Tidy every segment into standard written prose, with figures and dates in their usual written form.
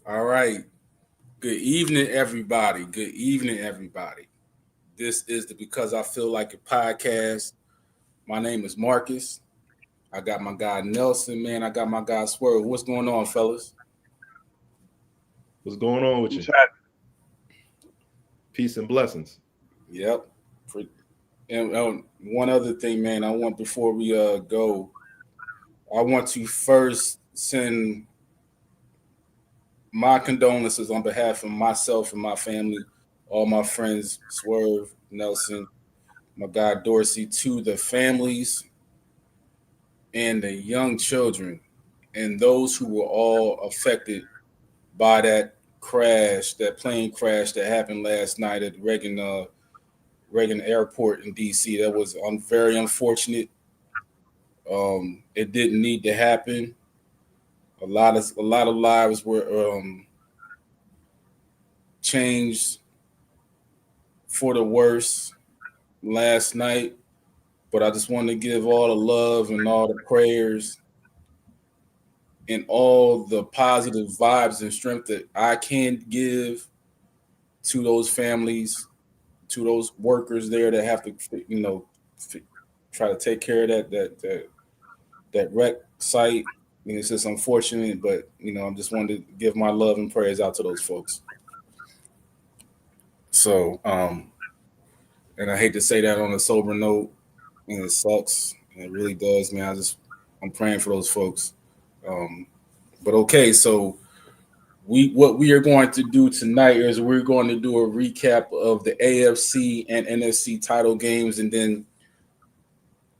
All right. Good evening, everybody. Good evening, everybody. This is the Because I Feel Like It podcast. My name is Marcus. I got my guy Nelson, man. I got my guy Swerve. What's going on, fellas? What's going on with What's you? happening? Peace and blessings. Yep. And one other thing, man. I want before we go, I want to first send my condolences on behalf of myself and my family, all my friends, Swerve, Nelson, my guy Dorsey, to the families and the young children and those who were all affected by that crash, that plane crash that happened last night at Reagan Airport in D.C. That was very unfortunate. It didn't need to happen. A lot of lives were changed for the worse last night. But I just want to give all the love and all the prayers and all the positive vibes and strength that I can give to those families, to those workers there that have to, try to take care of that wreck site. I mean, it's just unfortunate, but I just wanted to give my love and prayers out to those folks. So, and I hate to say that on a sober note, and it sucks. It really does, man. I'm praying for those folks. Um, but okay, so what we are going to do tonight is we're going to do a recap of the AFC and NFC title games, and then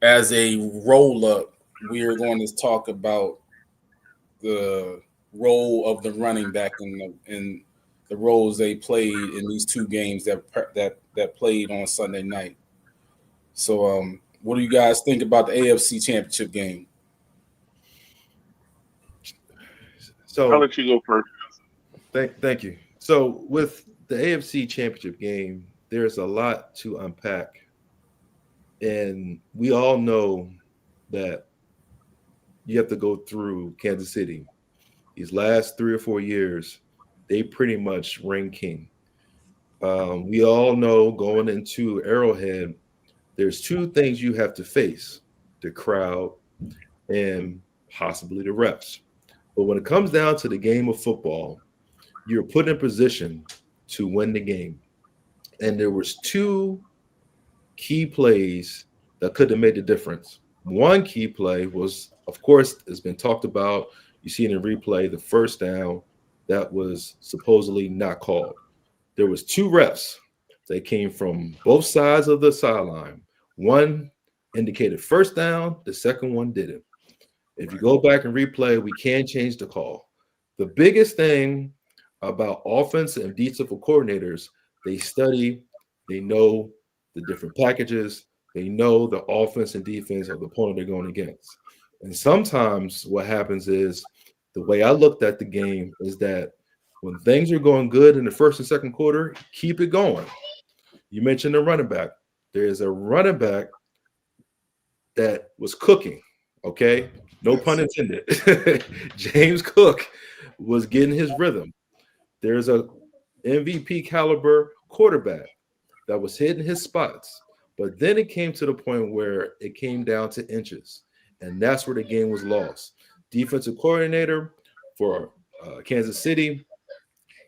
as a roll up, we are going to talk about the role of the running back in the roles they played in these two games that played on Sunday night. So, what do you guys think about the AFC Championship game? I'll So let you go first. thank you. So with the AFC Championship game, there's a lot to unpack, and we all know that you have to go through Kansas City. These last 3 or 4 years, they pretty much reign king. We all know going into Arrowhead, there's two things you have to face: the crowd and possibly the refs. But when it comes down to the game of football, you're put in position to win the game. And there was two key plays that could have made the difference. One key play was, of course, has been talked about. You see it in replay, the first down that was supposedly not called. There was two refs. They came from both sides of the sideline. One indicated first down, the second one didn't. If you Right. go back and replay, we can change the call. The biggest thing about offense and defensive coordinators, they study, they know the different packages, they know the offense and defense of the opponent they're going against. And sometimes what happens is the way I looked at the game is that when things are going good in the first and second quarter, keep it going. You mentioned the running back. There's a running back that was cooking. Okay, no pun Yes. intended. James Cook was getting his rhythm. There's a MVP caliber quarterback that was hitting his spots, but then it came to the point where it came down to inches, and that's where the game was lost. Defensive coordinator for Kansas City,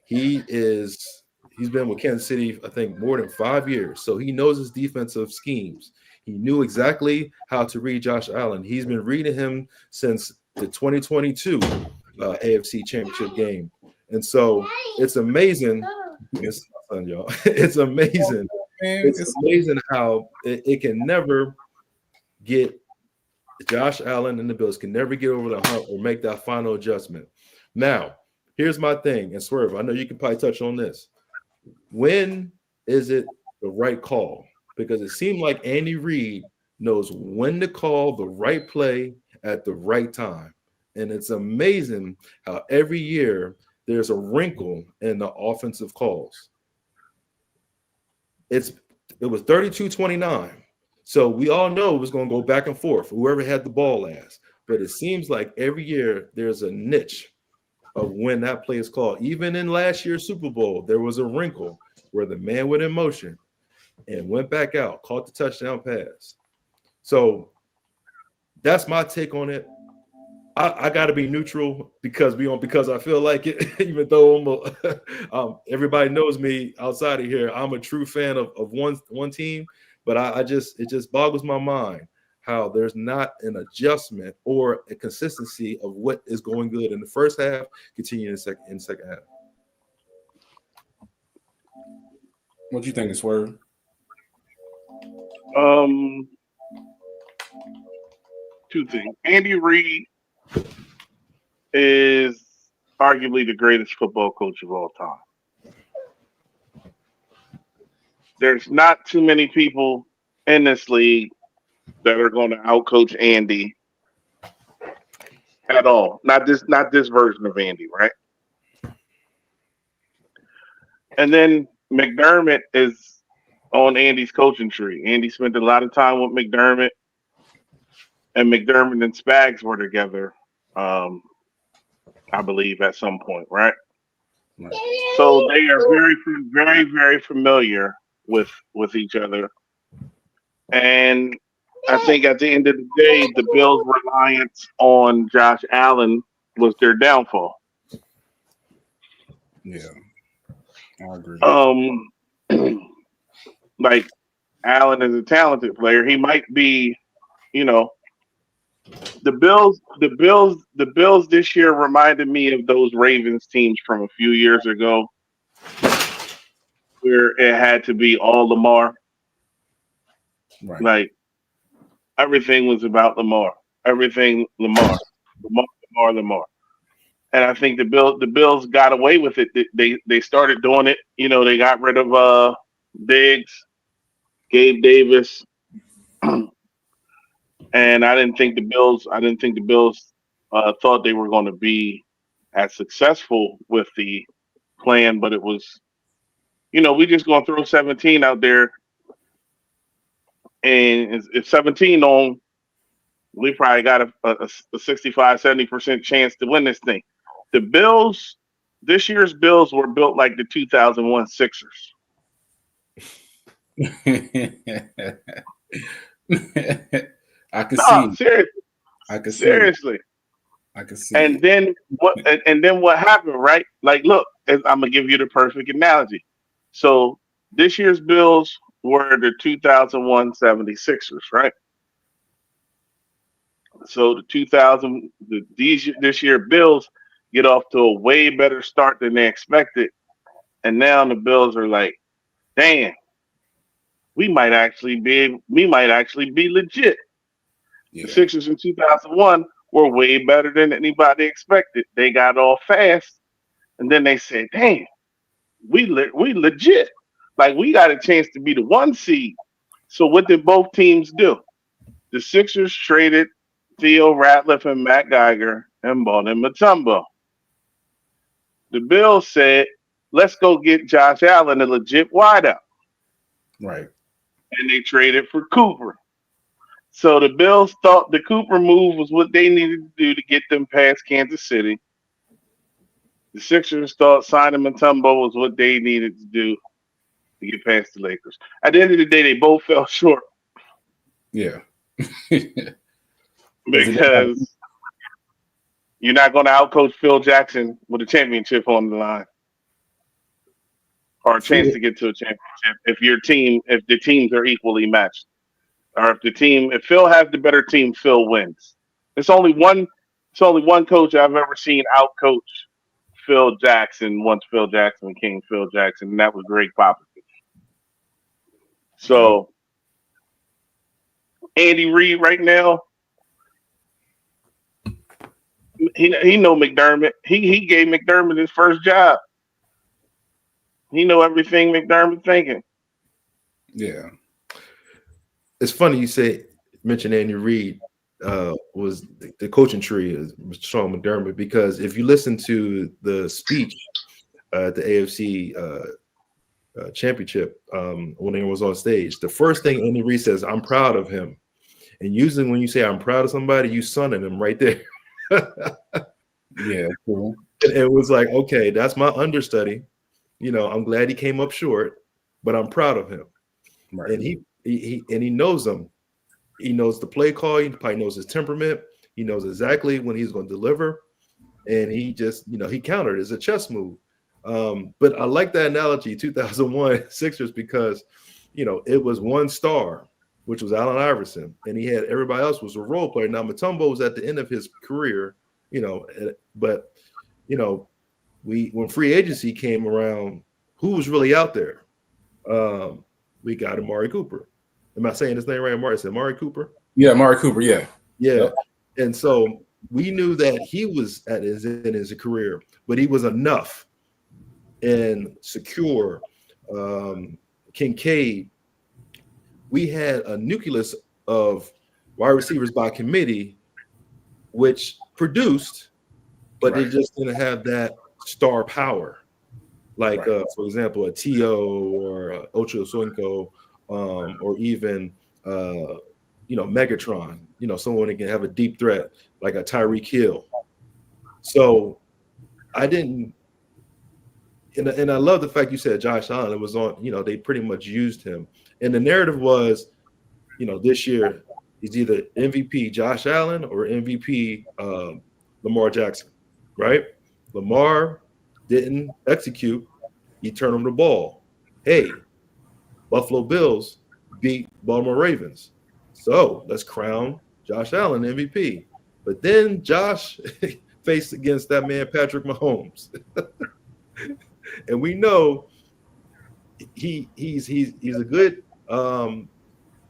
he's been with Kansas City, I think, more than 5 years. So he knows his defensive schemes. He knew exactly how to read Josh Allen. He's been reading him since the 2022 AFC Championship game. And so it's amazing. It's my son, y'all. It's amazing. Man, It's amazing how it can never get Josh Allen and the Bills can never get over the hump or make that final adjustment. Now, here's my thing, and Swerve, I know you can probably touch on this. When is it the right call? Because it seemed like Andy Reid knows when to call the right play at the right time. And it's amazing how every year there's a wrinkle in the offensive calls. It's it was 32-29. So we all know it was going to go back and forth, whoever had the ball last. But it seems like every year there's a niche of when that play is called. Even in last year's Super Bowl, there was a wrinkle where the man went in motion and went back out, caught the touchdown pass. So that's my take on it. I got to be neutral because I feel like it. Even though everybody knows me outside of here, I'm a true fan of one team. But it just boggles my mind how there's not an adjustment or a consistency of what is going good in the first half, continuing in the second half. What do you think, Swerve? Two things. Andy Reid is arguably the greatest football coach of all time. There's not too many people in this league that are going to outcoach Andy at all. Not this version of Andy, right? And then McDermott is on Andy's coaching tree. Andy spent a lot of time with McDermott, and McDermott and Spags were together, I believe, at some point, right? So they are very, very, very familiar with each other. And I think at the end of the day, the Bills' reliance on Josh Allen was their downfall. Yeah, I agree. Like Allen is a talented player. He might be, the Bills this year reminded me of those Ravens teams from a few years ago, where it had to be all Lamar. Right. Like everything was about Lamar. Everything Lamar. And I think the Bills got away with it. They started doing it. They got rid of Diggs, Gabe Davis, and I didn't think the Bills thought they were going to be as successful with the plan, but it was, we just going to throw 17 out there. And if 17 on, we probably got a 65, 70% chance to win this thing. The Bills, this year's Bills were built like the 2001 Sixers. I can see. Seriously. I can see. Seriously. I can see. And then what happened, right? Like, look, I'm gonna give you the perfect analogy. So this year's Bills were the 2001 76ers, right? So this year Bills get off to a way better start than they expected, and now the Bills are like, damn, we might actually be legit. Yeah. The Sixers in 2001 were way better than anybody expected. They got off fast, and then they said, damn, we legit. Like, we got a chance to be the 1 seed. So what did both teams do? The Sixers traded Theo Ratliff and Matt Geiger and bought in Mutombo. The Bills said, let's go get Josh Allen, a legit wideout. Right. And they traded for Cooper. So the Bills thought the Cooper move was what they needed to do to get them past Kansas City. The Sixers thought signing Mutombo was what they needed to do to get past the Lakers. At the end of the day, they both fell short. Yeah. Because you're not going to outcoach Phil Jackson with a championship on the line, or a chance to get to a championship if the teams are equally matched. Or if Phil has the better team, Phil wins. It's only one coach I've ever seen outcoach Phil Jackson once Phil Jackson became Phil Jackson, and that was Greg Popovich. So Andy Reid right now, he know McDermott. He gave McDermott his first job. He know everything McDermott thinking. Yeah. It's funny you mention Andy Reid was the coaching tree is Sean McDermott, because if you listen to the speech at the AFC championship when he was on stage, the first thing Andy Reid says, I'm proud of him. And usually when you say I'm proud of somebody, you sunning him right there. Yeah, cool. it was like, okay, that's my understudy. You know, I'm glad he came up short, but I'm proud of him. Right. And he knows them. He knows the play call. He probably knows his temperament. He knows exactly when he's going to deliver. And he just, you know, he countered. It's a chess move. But I like that analogy, 2001 Sixers, because, you know, it was one star, which was Allen Iverson, and he had everybody else was a role player. Now Mutombo was at the end of his career, you know, but you know, when free agency came around, who was really out there? We got Amari Cooper. Am I saying his name right? Amari Cooper? Yeah, Amari Cooper. Yeah. Yeah. Yep. And so we knew that he was at his career, but he was enough and secure. Kincaid, we had a nucleus of wide receivers by committee, which produced, but Right. it just didn't have that star power. Like, Right. For example, a T.O. or Ocho Cinco, or even, you know, Megatron, you know, someone that can have a deep threat like a Tyreek Hill. So I didn't, and I love the fact you said Josh Allen. It was on, you know, they pretty much used him. And the narrative was, you know, this year he's either MVP Josh Allen or MVP Lamar Jackson, right? Lamar didn't execute. He turned him the ball. Hey, Buffalo Bills beat Baltimore Ravens. So let's crown Josh Allen MVP. But then Josh faced against that man, Patrick Mahomes. And we know he's a good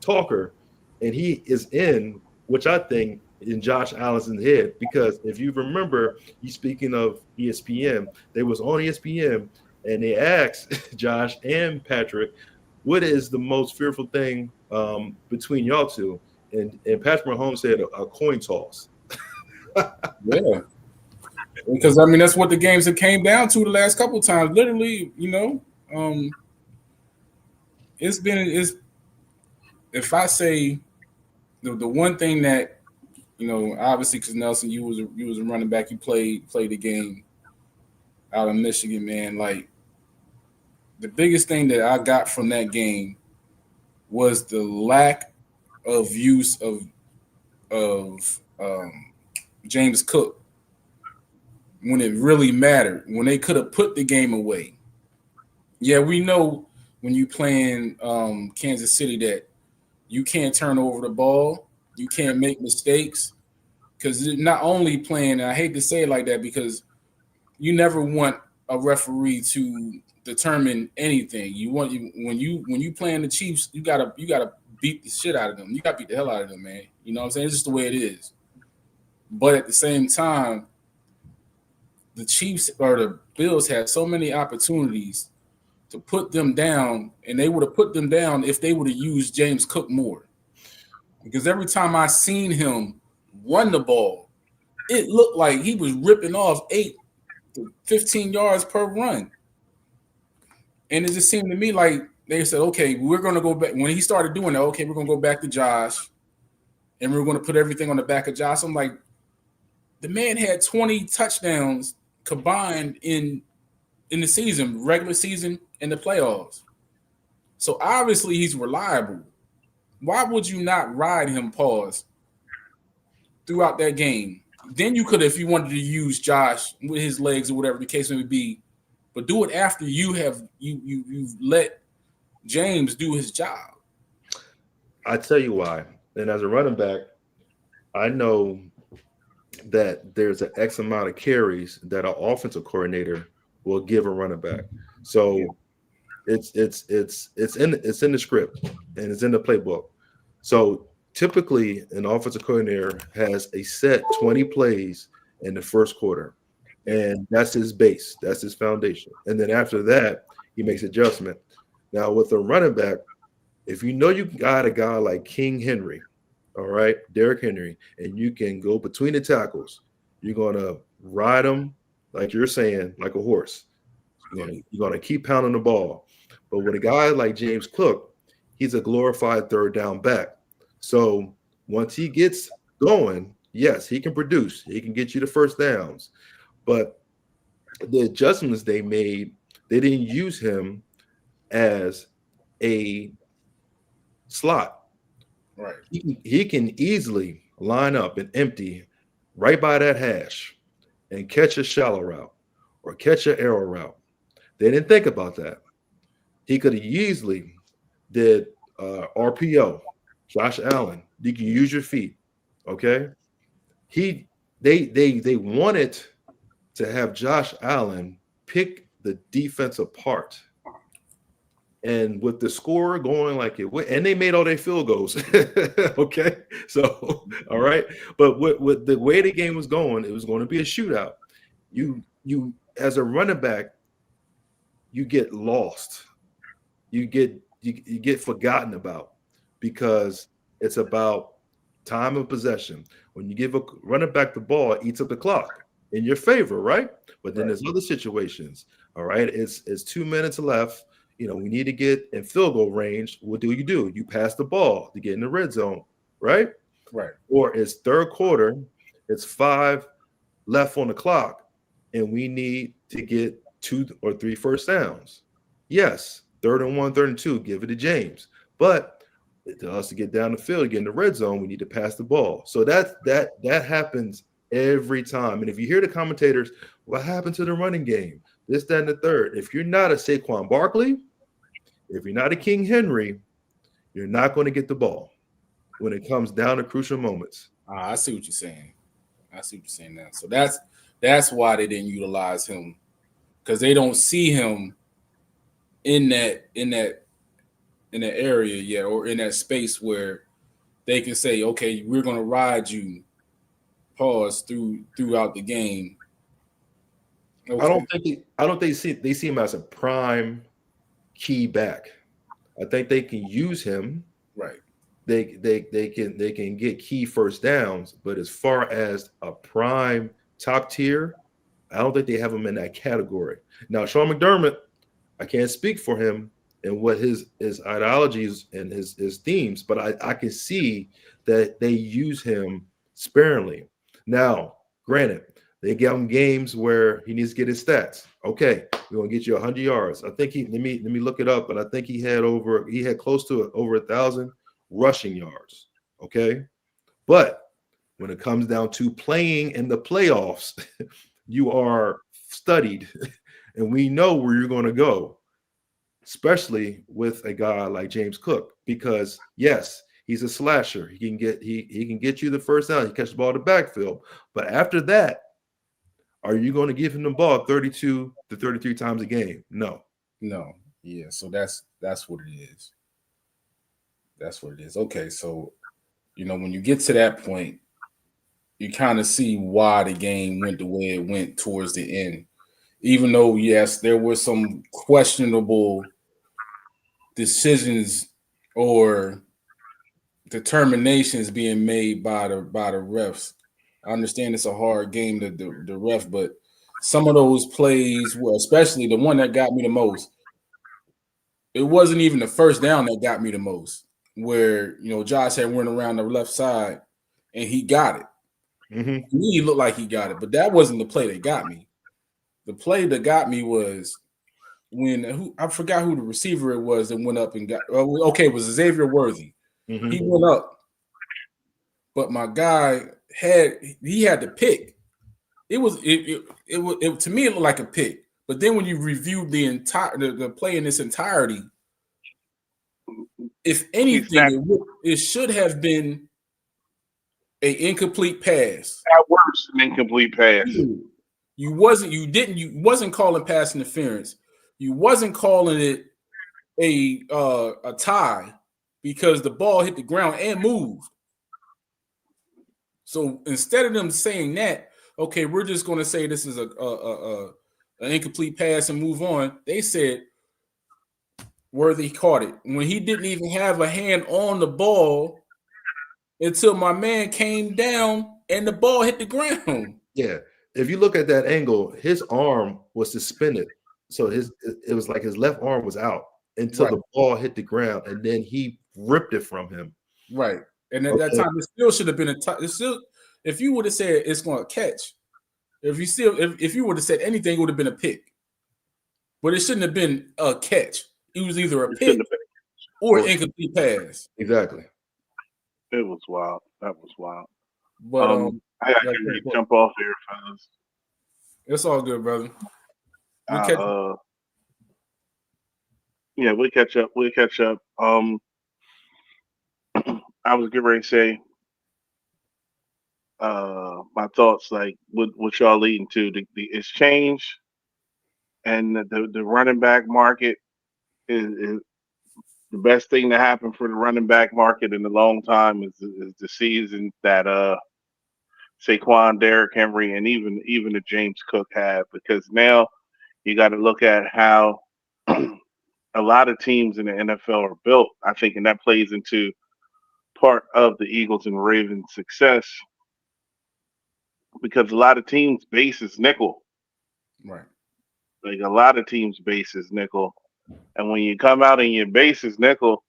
talker, and he is in, which I think in Josh Allen's head, because if you remember, you speaking of ESPN, they was on ESPN and they asked Josh and Patrick, what is the most fearful thing between y'all two? And Patrick Mahomes said a coin toss. Yeah. Because I mean that's what the games have came down to the last couple of times. Literally, you know, it's if I say the one thing that, you know, obviously because Nelson, you was a running back, you played the game out of Michigan, man. Like the biggest thing that I got from that game was the lack of use of James Cook when it really mattered, when they could have put the game away. Yeah, we know when you playing Kansas City that you can't turn over the ball, you can't make mistakes, because not only playing, and I hate to say it like that because you never want a referee to determine anything. You want when you playing the Chiefs, you gotta beat the shit out of them. You gotta beat the hell out of them, man. You know what I'm saying? It's just the way it is. But at the same time, the Chiefs or the Bills had so many opportunities to put them down, and they would have put them down if they would have used James Cook more. Because every time I seen him run the ball, it looked like he was ripping off 8 to 15 yards per run. And it just seemed to me like they said, okay, we're going to go back. When he started doing that, okay, we're going to go back to Josh, and we're going to put everything on the back of Josh. I'm like, the man had 20 touchdowns combined in the season, regular season, and the playoffs. So obviously he's reliable. Why would you not ride him throughout that game? Then you could, if you wanted to use Josh with his legs or whatever the case may be, but do it after you've let James do his job. I tell you why. And as a running back, I know that there's an X amount of carries that our offensive coordinator will give a running back. So it's in the script and it's in the playbook. So typically an offensive coordinator has a set 20 plays in the first quarter, and that's his base, that's his foundation. And then after that, he makes adjustment. Now with a running back, if you know you got a guy like King Henry, all right, Derrick Henry, and you can go between the tackles, you're gonna ride him like you're saying, like a horse. You're gonna keep pounding the ball. But with a guy like James Cook, he's a glorified third down back. So once he gets going, yes, he can produce. He can get you the first downs. But the adjustments they made, they didn't use him as a slot. Right. He can easily line up and empty right by that hash and catch a shallow route or catch an arrow route. They didn't think about that. He could have easily did RPO, Josh Allen. You can use your feet. Okay. They wanted to have Josh Allen pick the defense apart. And with the score going like it went, and they made all their field goals. Okay. So, all right. But with the way the game was going, it was going to be a shootout. You as a running back, you get lost. You get forgotten about because it's about time of possession. When you give a running back the ball, it eats up the clock in your favor, right? But then there's other situations. All right. It's 2 minutes left. You know, we need to get in field goal range. What do? You pass the ball to get in the red zone, right? Right. Or it's third quarter, it's 5 left on the clock, and we need to get 2 or 3 first downs. Yes, 3rd and 1, 3rd and 2, give it to James. But to us to get down the field, get in the red zone, we need to pass the ball. So that happens every time. And if you hear the commentators, what happened to the running game? This, that, and the third. If you're not a Saquon Barkley, if you're not a King Henry, you're not going to get the ball when it comes down to crucial moments. I see what you're saying. I see what you're saying now. So that's why they didn't utilize him, because they don't see him in that area yet, or in that space where they can say, okay, we're going to ride you, throughout the game. Okay. I don't think they see him as a prime key back. I think they can use him. Right. They can get key first downs, but as far as a prime top tier, I don't think they have him in that category. Now, Sean McDermott, I can't speak for him and what his ideologies and his themes, but I can see that they use him sparingly. Now, granted, they give him games where he needs to get his stats. Okay, we're gonna get you 100 yards. I think let me look it up, but I think he had close to over 1,000 rushing yards. Okay, but when it comes down to playing in the playoffs, you are studied, and we know where you're going to go, especially with a guy like James Cook, because yes, he's a slasher. He can get you the first down. He catches the ball in the backfield, but after that, are you going to give him the ball 32 to 33 times a game? No. Yeah. So that's what it is. That's what it is. Okay. So, when you get to that point, you kind of see why the game went the way it went towards the end. Even though, yes, there were some questionable decisions or determinations being made by the refs. I understand it's a hard game to the ref, but some of those plays were, especially the one that got me the most, it wasn't even the first down that got me the most, where Josh had went around the left side and he got it. Mm-hmm. To me, he looked like he got it, but that wasn't the play that got me. The play that got me was when I forgot who the receiver it was that went up and got. Okay, it was Xavier Worthy. Mm-hmm. He went up, but my guy had to pick. It was to me it looked like a pick, but then when you review the play in its entirety, if anything, it should have been an incomplete pass. At worst, an incomplete pass. You wasn't calling pass interference. You wasn't calling it a tie because the ball hit the ground and moved. So instead of them saying that, okay, we're just going to say this is an incomplete pass and move on. They said Worthy caught it when he didn't even have a hand on the ball until my man came down and the ball hit the ground. Yeah. If you look at that angle, his arm was suspended. So it was like his left arm was out until the ball hit the ground, and then he ripped it from him. Right. And at that time, it still should have been if you would have said it's going to catch, if you would have said anything, it would have been a pick. But it shouldn't have been a catch. It was either a pick or an incomplete pass. Exactly. It was wild. That was wild. But I got to jump off here, fellas. It's all good, brother. Yeah, we'll catch up. I was getting ready to say my thoughts, like what y'all leading to the exchange and the running back market is the best thing to happen for the running back market in a long time is the season that Saquon, Derrick Henry, and even the James Cook had, because now you got to look at how a lot of teams in the NFL are built. I think, and that plays into part of the Eagles and Ravens' success, because a lot of teams' base is nickel. Right. Like a lot of teams' base is nickel, and when you come out and your base is nickel,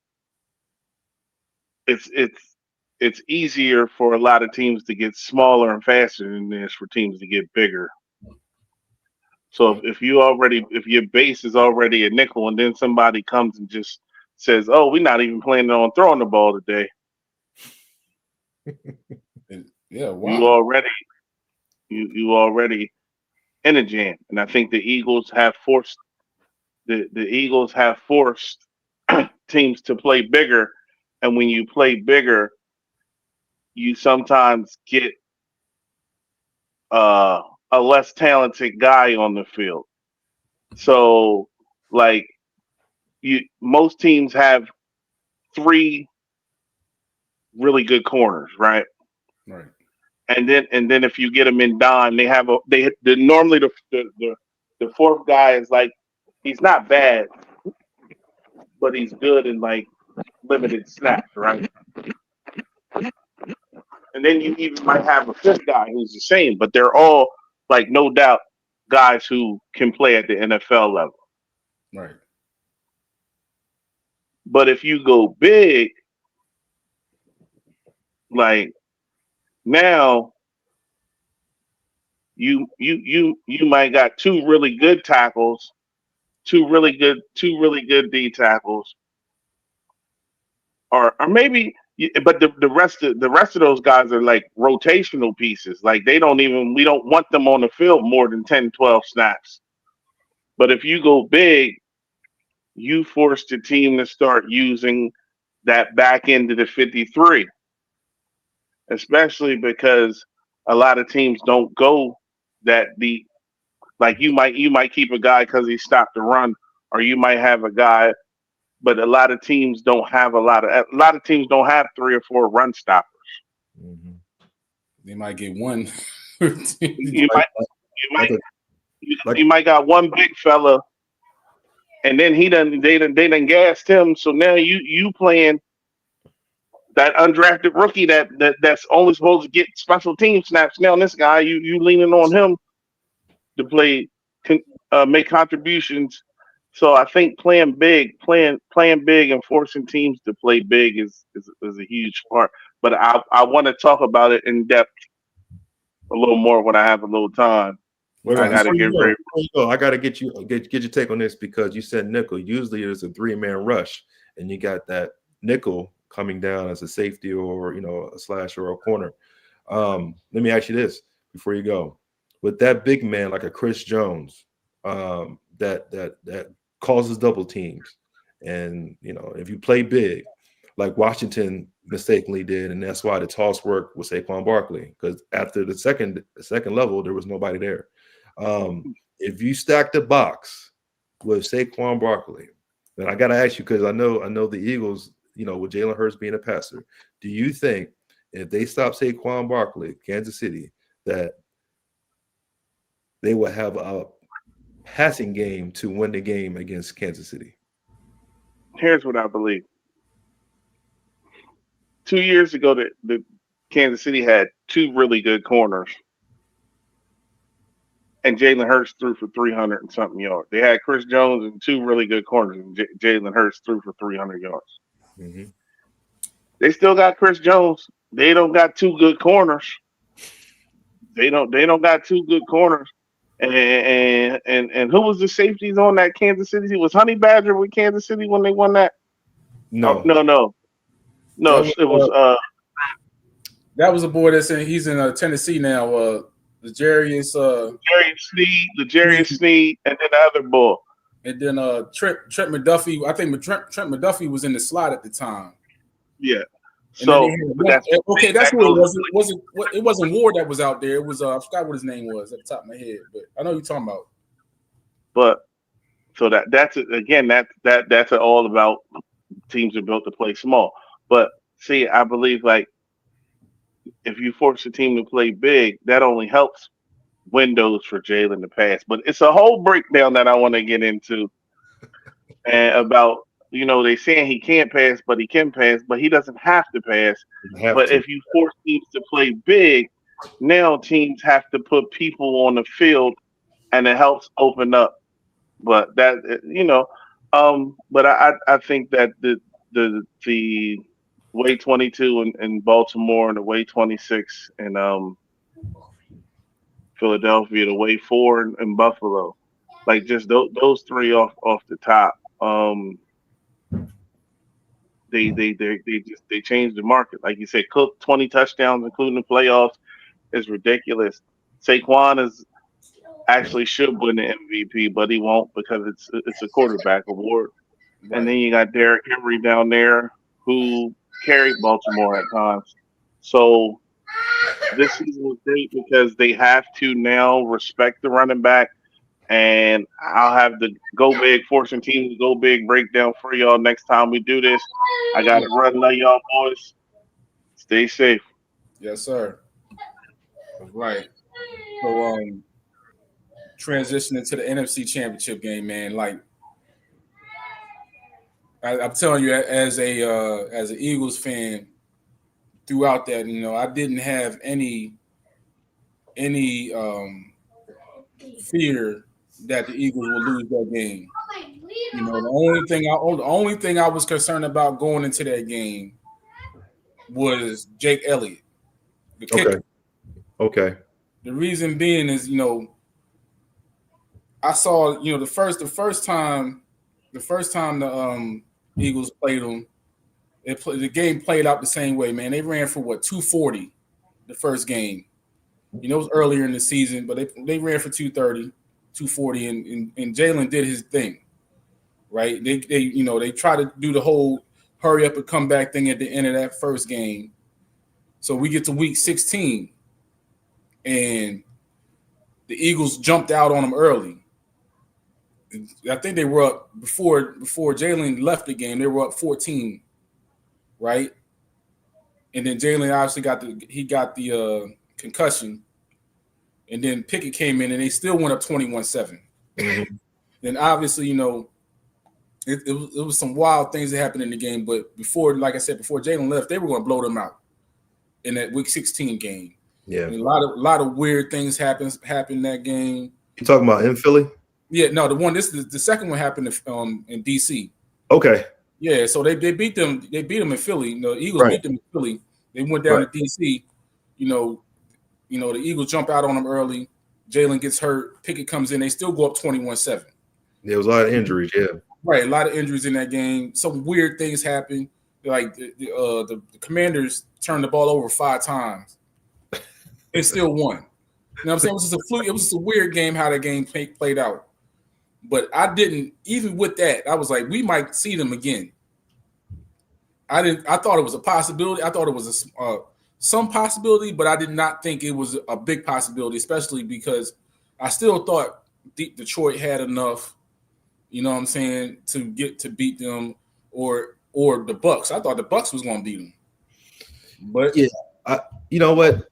it's easier for a lot of teams to get smaller and faster than it is for teams to get bigger. So if your base is already a nickel, and then somebody comes and just says, "Oh, we're not even planning on throwing the ball today," yeah, wow. you already in a jam. And I think the Eagles have forced teams to play bigger, and when you play bigger, you sometimes get a less talented guy on the field. So, like, most teams have 3 really good corners, right? Right. And then if you get them in dime, normally the fourth guy is like, he's not bad, but he's good in like limited snaps, right? And then you even might have a fifth guy who's the same, but they're all, like, no doubt guys who can play at the NFL level. Right. But if you go big, like now you might got 2 really good tackles, 2 really good D tackles, or maybe, but the rest of those guys are like rotational pieces. Like we don't want them on the field more than 10, 12 snaps. But if you go big, you force the team to start using that back end of the 53, especially because a lot of teams don't go that deep. Like you might keep a guy because he stopped the run, or you might have a guy, but a lot of teams don't have a lot of teams don't have 3 or 4 run stoppers. Mm-hmm. They might get one. you might got one big fella, and then they done gassed him. So now you playing that undrafted rookie that's only supposed to get special team snaps. Now this guy, you leaning on him to play, make contributions. So I think playing big and forcing teams to play big is a huge part. But I want to talk about it in depth a little more when I have a little time. I got to get your take on this, because you said nickel. Usually there's a 3-man rush, and you got that nickel coming down as a safety, or a slasher or a corner. Let me ask you this before you go: with that big man like a Chris Jones, that causes double teams, and if you play big, like Washington mistakenly did, and that's why the toss worked with Saquon Barkley, because after the second level there was nobody there. If you stack the box with Saquon Barkley, then I got to ask you, because I know the Eagles, with Jalen Hurts being a passer, do you think if they stop Saquon Barkley, Kansas City, that they will have a passing game to win the game against Kansas City? Here's what I believe. 2 years ago, the Kansas City had 2 really good corners, and Jalen Hurts threw for 300 and something yards. They had Chris Jones and 2 really good corners, and Jalen Hurts threw for 300 yards. Mm-hmm. They still got Chris Jones. They don't got 2 good corners. They don't got two good corners. And who was the safeties on that Kansas City? Was Honey Badger with Kansas City when they won that? Oh, No. no. That was, It was that was a boy that's he's in Tennessee now. The Jarius Jerry Sneed, and then the other boy. and then Trent McDuffie. I think Trent McDuffie was in the slot at the time. Yeah. And then So they had one, that's who it was. It wasn't Ward that was out there. It was I forgot what his name was at the top of my head, but I know you're talking about. But so that's again that's all about teams are built to play small. But see, I believe like if you force a team to play big, that only helps windows for Jalen to pass. But it's a whole breakdown that I want to get into and about they saying he can't pass, but he can pass, but he doesn't have to pass. But if you force teams to play big, now teams have to put people on the field, and it helps open up. But that but I think that the way 22 in Baltimore and the way 26 in Philadelphia, the way 4 in Buffalo, like just those three off the top. They changed the market. Like you said, Cook 20 touchdowns, including the playoffs, is ridiculous. Saquon is actually should win the MVP, but he won't because it's a quarterback award. Right. And then you got Derrick Henry down there who carried Baltimore at times. So this season was great because they have to now respect the running back. And I'll have the go big, forcing teams to go big breakdown for y'all next time we do this. I got to run, love y'all boys. Stay safe. Yes, sir. Right. So transitioning to the NFC Championship game, man. Like I'm telling you, as an Eagles fan, throughout that, I didn't have any fear that the Eagles would lose that game. The only thing I was concerned about going into that game was Jake Elliott, the kicker. Okay. The reason being is, I saw, the first time the Eagles played them, the game played out the same way, man. They ran for 240 the first game. It was earlier in the season, but they ran for 230, 240, and Jalen did his thing, right? They try to do the whole hurry up and come back thing at the end of that first game. So we get to week 16, and the Eagles jumped out on them early. I think they were up before Jalen left the game. They were up 14, right? And then Jalen obviously got the concussion, and then Pickett came in, and they still went up 21-7. Mm-hmm. Then obviously, it was some wild things that happened in the game. But before, like I said, before Jalen left, they were going to blow them out in that Week 16 game. Yeah, and a lot of weird things happened in that game. You talking about in Philly? Yeah, no, the second one happened in DC. Okay. Yeah, so they beat them. They beat them in Philly. The Eagles beat them in Philly. They went down to DC. The Eagles jump out on them early. Jalen gets hurt. Pickett comes in. They still go up 21-7. There was a lot of injuries. Yeah, right. A lot of injuries in that game. Some weird things happened. Like the Commanders turned the ball over 5 times. They still won. You know what I'm saying? It was just a fluke. It was just a weird game how that game played out. But I didn't, even with that, I was like, we might see them again. I thought it was a possibility. I thought it was some possibility, but I did not think it was a big possibility, especially because I still thought Detroit had enough, you know what I'm saying, to beat them or the Bucs. I thought the Bucs was going to beat them. But yeah, you know what?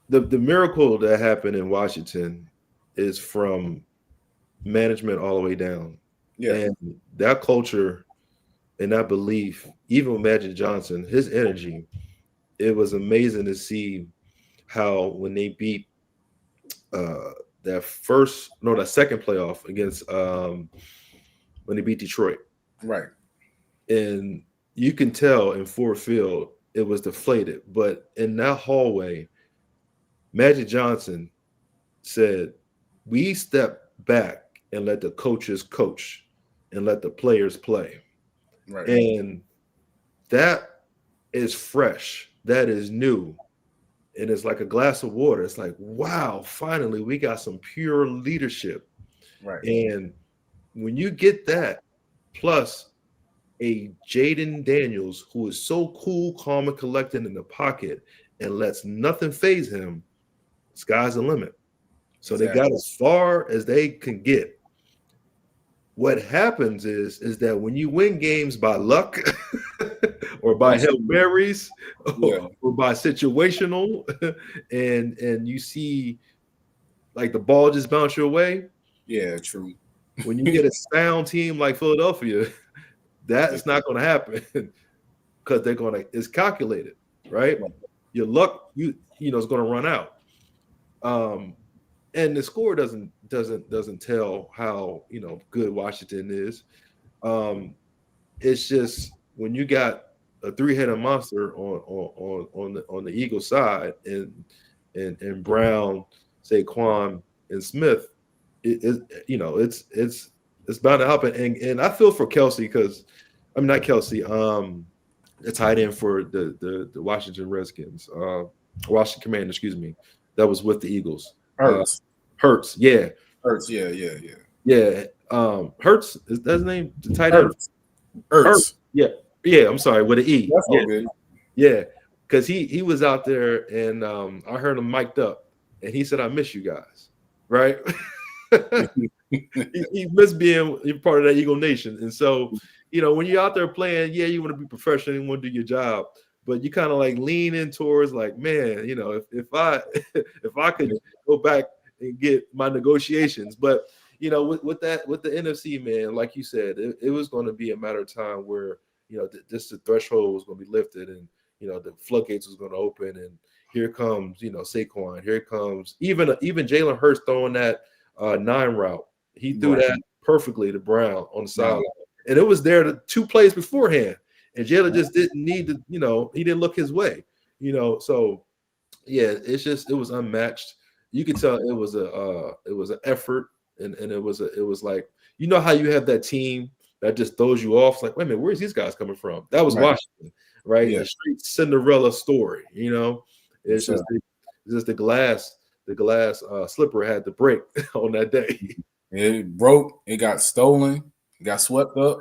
The miracle that happened in Washington is from management all the way down. Yeah. And that culture and that belief, even with Magic Johnson, his energy, it was amazing to see how when they beat that second playoff against when they beat Detroit. Right. And you can tell in Ford Field it was deflated, but in that hallway, Magic Johnson said, "We step back and let the coaches coach and let the players play." Right. And that is fresh. That is new. And it's like a glass of water. It's like, wow, finally we got some pure leadership. Right. And when you get that, plus a Jaden Daniels who is so cool, calm, and collected in the pocket and lets nothing phase him, sky's the limit. So they got as far as they can get. What happens is that when you win games by luck or by Hail Marys or by situational and you see like the ball just bounce your way. Yeah, true. When you get a sound team like Philadelphia, that's not going to happen because it's calculated, right? Your luck, you know, is going to run out. And the score doesn't tell how, you know, good Washington is. It's just when you got a three-headed monster on the Eagles side and Brown, Saquon, and Smith, you know, it's bound to happen. And I feel for Kelsey because I mean not Kelsey, the tight end for the Washington Redskins, Washington Commanders, excuse me, that was with the Eagles. Hurts, yeah. Hurts, yeah. Hurts, is that his name? The tight end. Hurts. Yeah. I'm sorry, with an E. That's all good. Yeah, because he was out there and I heard him mic'd up, and he said, "I miss you guys." Right? he missed being part of that Eagle Nation, and so you know when you're out there playing, yeah, you want to be professional, you want to do your job. But you kind of like lean in towards like, man, you know, if I could go back and get my negotiations. But you know, with the NFC, man, like you said, it was going to be a matter of time where, you know, the threshold was going to be lifted, and you know the floodgates was going to open, and here comes, you know, Saquon, here comes even Jalen Hurts throwing that 9 route. He threw that perfectly to Brown on the sideline, and it was there 2 plays beforehand. And Jalen just didn't need to, you know, he didn't look his way, you know. So yeah, it was unmatched. You could tell it was an effort, and it was like, you know how you have that team that just throws you off, like, wait a minute, where's these guys coming from? That was Washington, right? Yeah. The straight Cinderella story, you know. It's just the glass slipper had to break on that day. It broke, it got stolen, got swept up.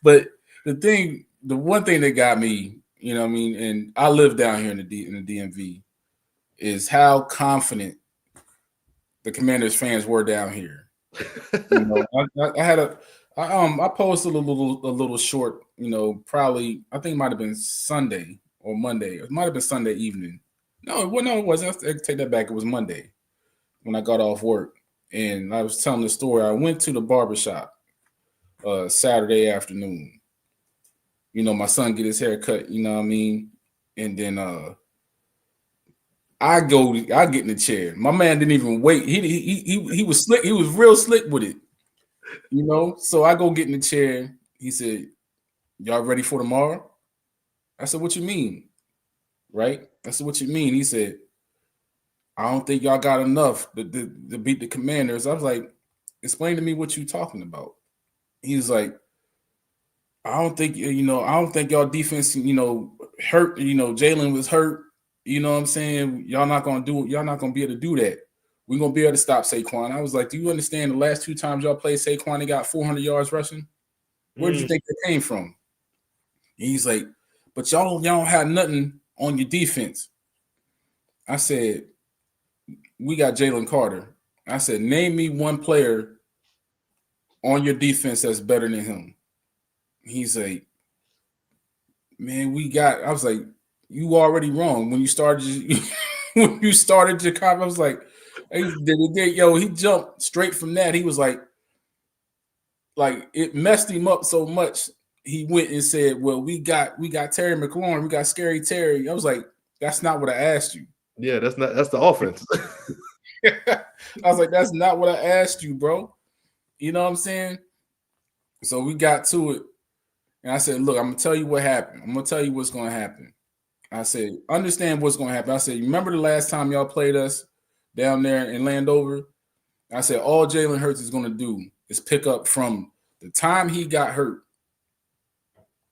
But the one thing that got me, you know what I mean, and I live down here in the DMV, is how confident the Commanders fans were down here. You know, I posted a little short, you know, probably I think it might have been Sunday or Monday. It might have been Sunday evening. No, it wasn't. I take that back. It was Monday when I got off work, and I was telling the story. I went to the barbershop Saturday afternoon. You know, my son get his hair cut, you know what I mean? And then I get in the chair. My man didn't even wait. He was slick. He was real slick with it. You know, so I go get in the chair. He said, "Y'all ready for tomorrow?" I said, "What you mean?" Right? I said, "What you mean?" He said, "I don't think y'all got enough to beat the Commanders." I was like, "Explain to me what you talking about." He was like, I don't think y'all defense, you know, hurt. You know, Jalen was hurt. You know what I'm saying? Y'all not gonna be able to do that. We're gonna be able to stop Saquon. I was like, do you understand the last 2 times y'all played Saquon, he got 400 yards rushing? Where did you think that came from? And he's like, but y'all don't have nothing on your defense. I said, we got Jalen Carter. I said, name me one player on your defense that's better than him. He's like, man, I was like, you already wrong. When you started your comment, I was like, he jumped straight from that. He was like it messed him up so much. He went and said, well, we got Terry McLaurin, we got Scary Terry. I was like, that's not what I asked you. Yeah, that's the offense. I was like, that's not what I asked you, bro. You know what I'm saying? So we got to it. And I said, look, I'm going to tell you what happened. I'm going to tell you what's going to happen. I said, understand what's going to happen. I said, remember the last time y'all played us down there in Landover? I said, all Jalen Hurts is going to do is pick up from the time he got hurt.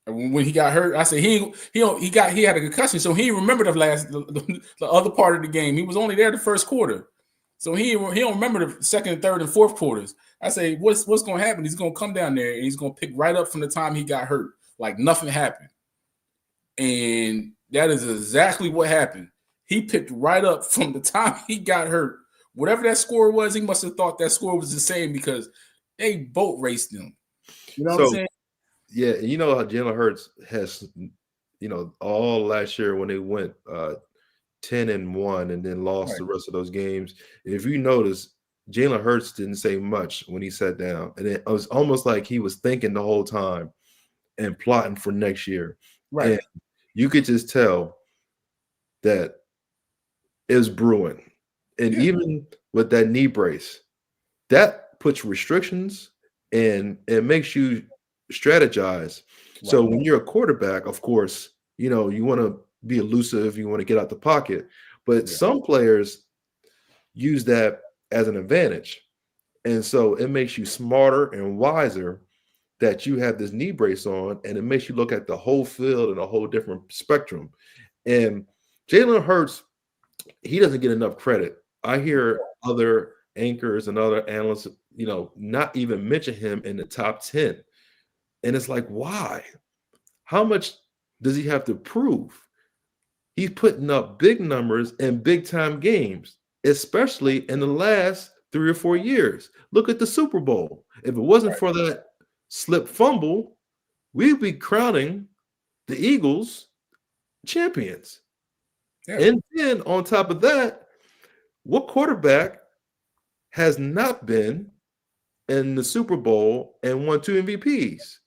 And when he got hurt, I said he had a concussion, so he didn't remember the other part of the game. He was only there the first quarter, so he don't remember the second, third, and fourth quarters. I say, what's going to happen? He's going to come down there and he's going to pick right up from the time he got hurt, like nothing happened. And that is exactly what happened. He picked right up from the time he got hurt. Whatever that score was, he must have thought that score was the same because they boat raced him. You know what I'm saying? Yeah, you know how Jalen Hurts has, all last year when they went 10-1 and then lost the rest of those games. If you notice, Jalen Hurts didn't say much when he sat down, and it was almost like he was thinking the whole time and plotting for next year. Right. And you could just tell that it was brewing. And even with that knee brace, that puts restrictions and it makes you strategize. Right. So when you're a quarterback, of course, you want to be elusive, you want to get out the pocket, but some players use that as an advantage. And so it makes you smarter and wiser that you have this knee brace on, and it makes you look at the whole field in a whole different spectrum. And Jalen Hurts, he doesn't get enough credit. I hear other anchors and other analysts, not even mention him in the top 10. And it's like, why? How much does he have to prove? He's putting up big numbers in big-time games, especially in the last 3 or 4 years. Look at the Super Bowl. If it wasn't for that slip fumble, we'd be crowning the Eagles champions. Yeah. And then on top of that, what quarterback has not been in the Super Bowl and won 2 MVPs?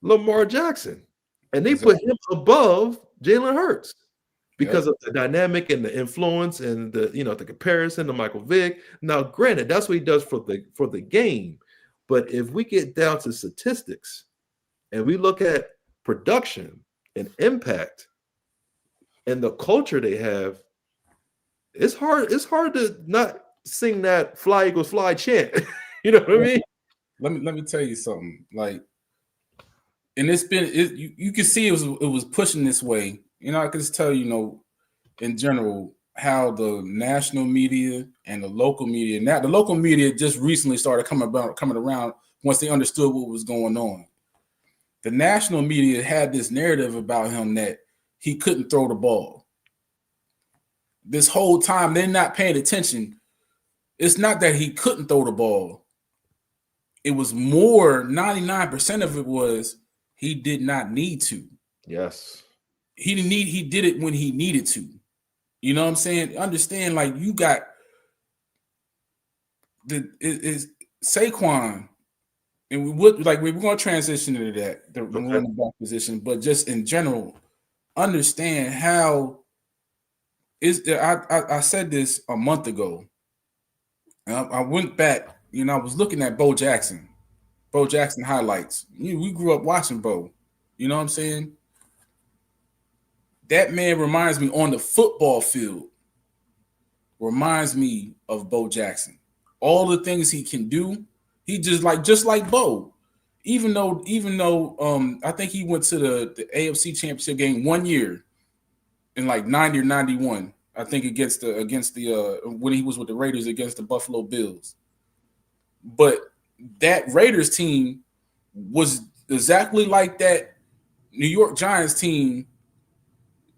Lamar Jackson. And they put him above Jalen Hurts because of the dynamic and the influence and the comparison to Michael Vick. Now, granted, that's what he does for the game. But if we get down to statistics and we look at production and impact and the culture they have, it's hard to not sing that "Fly Eagles Fly" chant. You know what I mean? Let me tell you something. Like, and you can see it was pushing this way. I can just tell in general how the national media and the local media. Now the local media just recently started coming around once they understood what was going on. The national media had this narrative about him that he couldn't throw the ball. This whole time they're not paying attention. It's not that he couldn't throw the ball. It was more, 99% of it was he did not need to. Yes. He did it when he needed to. You know what I'm saying? Understand, like, you got is Saquon, and we're going to transition into that, the running back position, but just in general, understand how I said this a month ago. I went back, I was looking at Bo Jackson highlights. We grew up watching Bo. You know what I'm saying? That man reminds me on the football field, reminds me of Bo Jackson. All the things he can do, he just like Bo. Even though I think he went to the AFC Championship game 1 year in like 90 or 91. I think against the when he was with the Raiders against the Buffalo Bills. But that Raiders team was exactly like that New York Giants team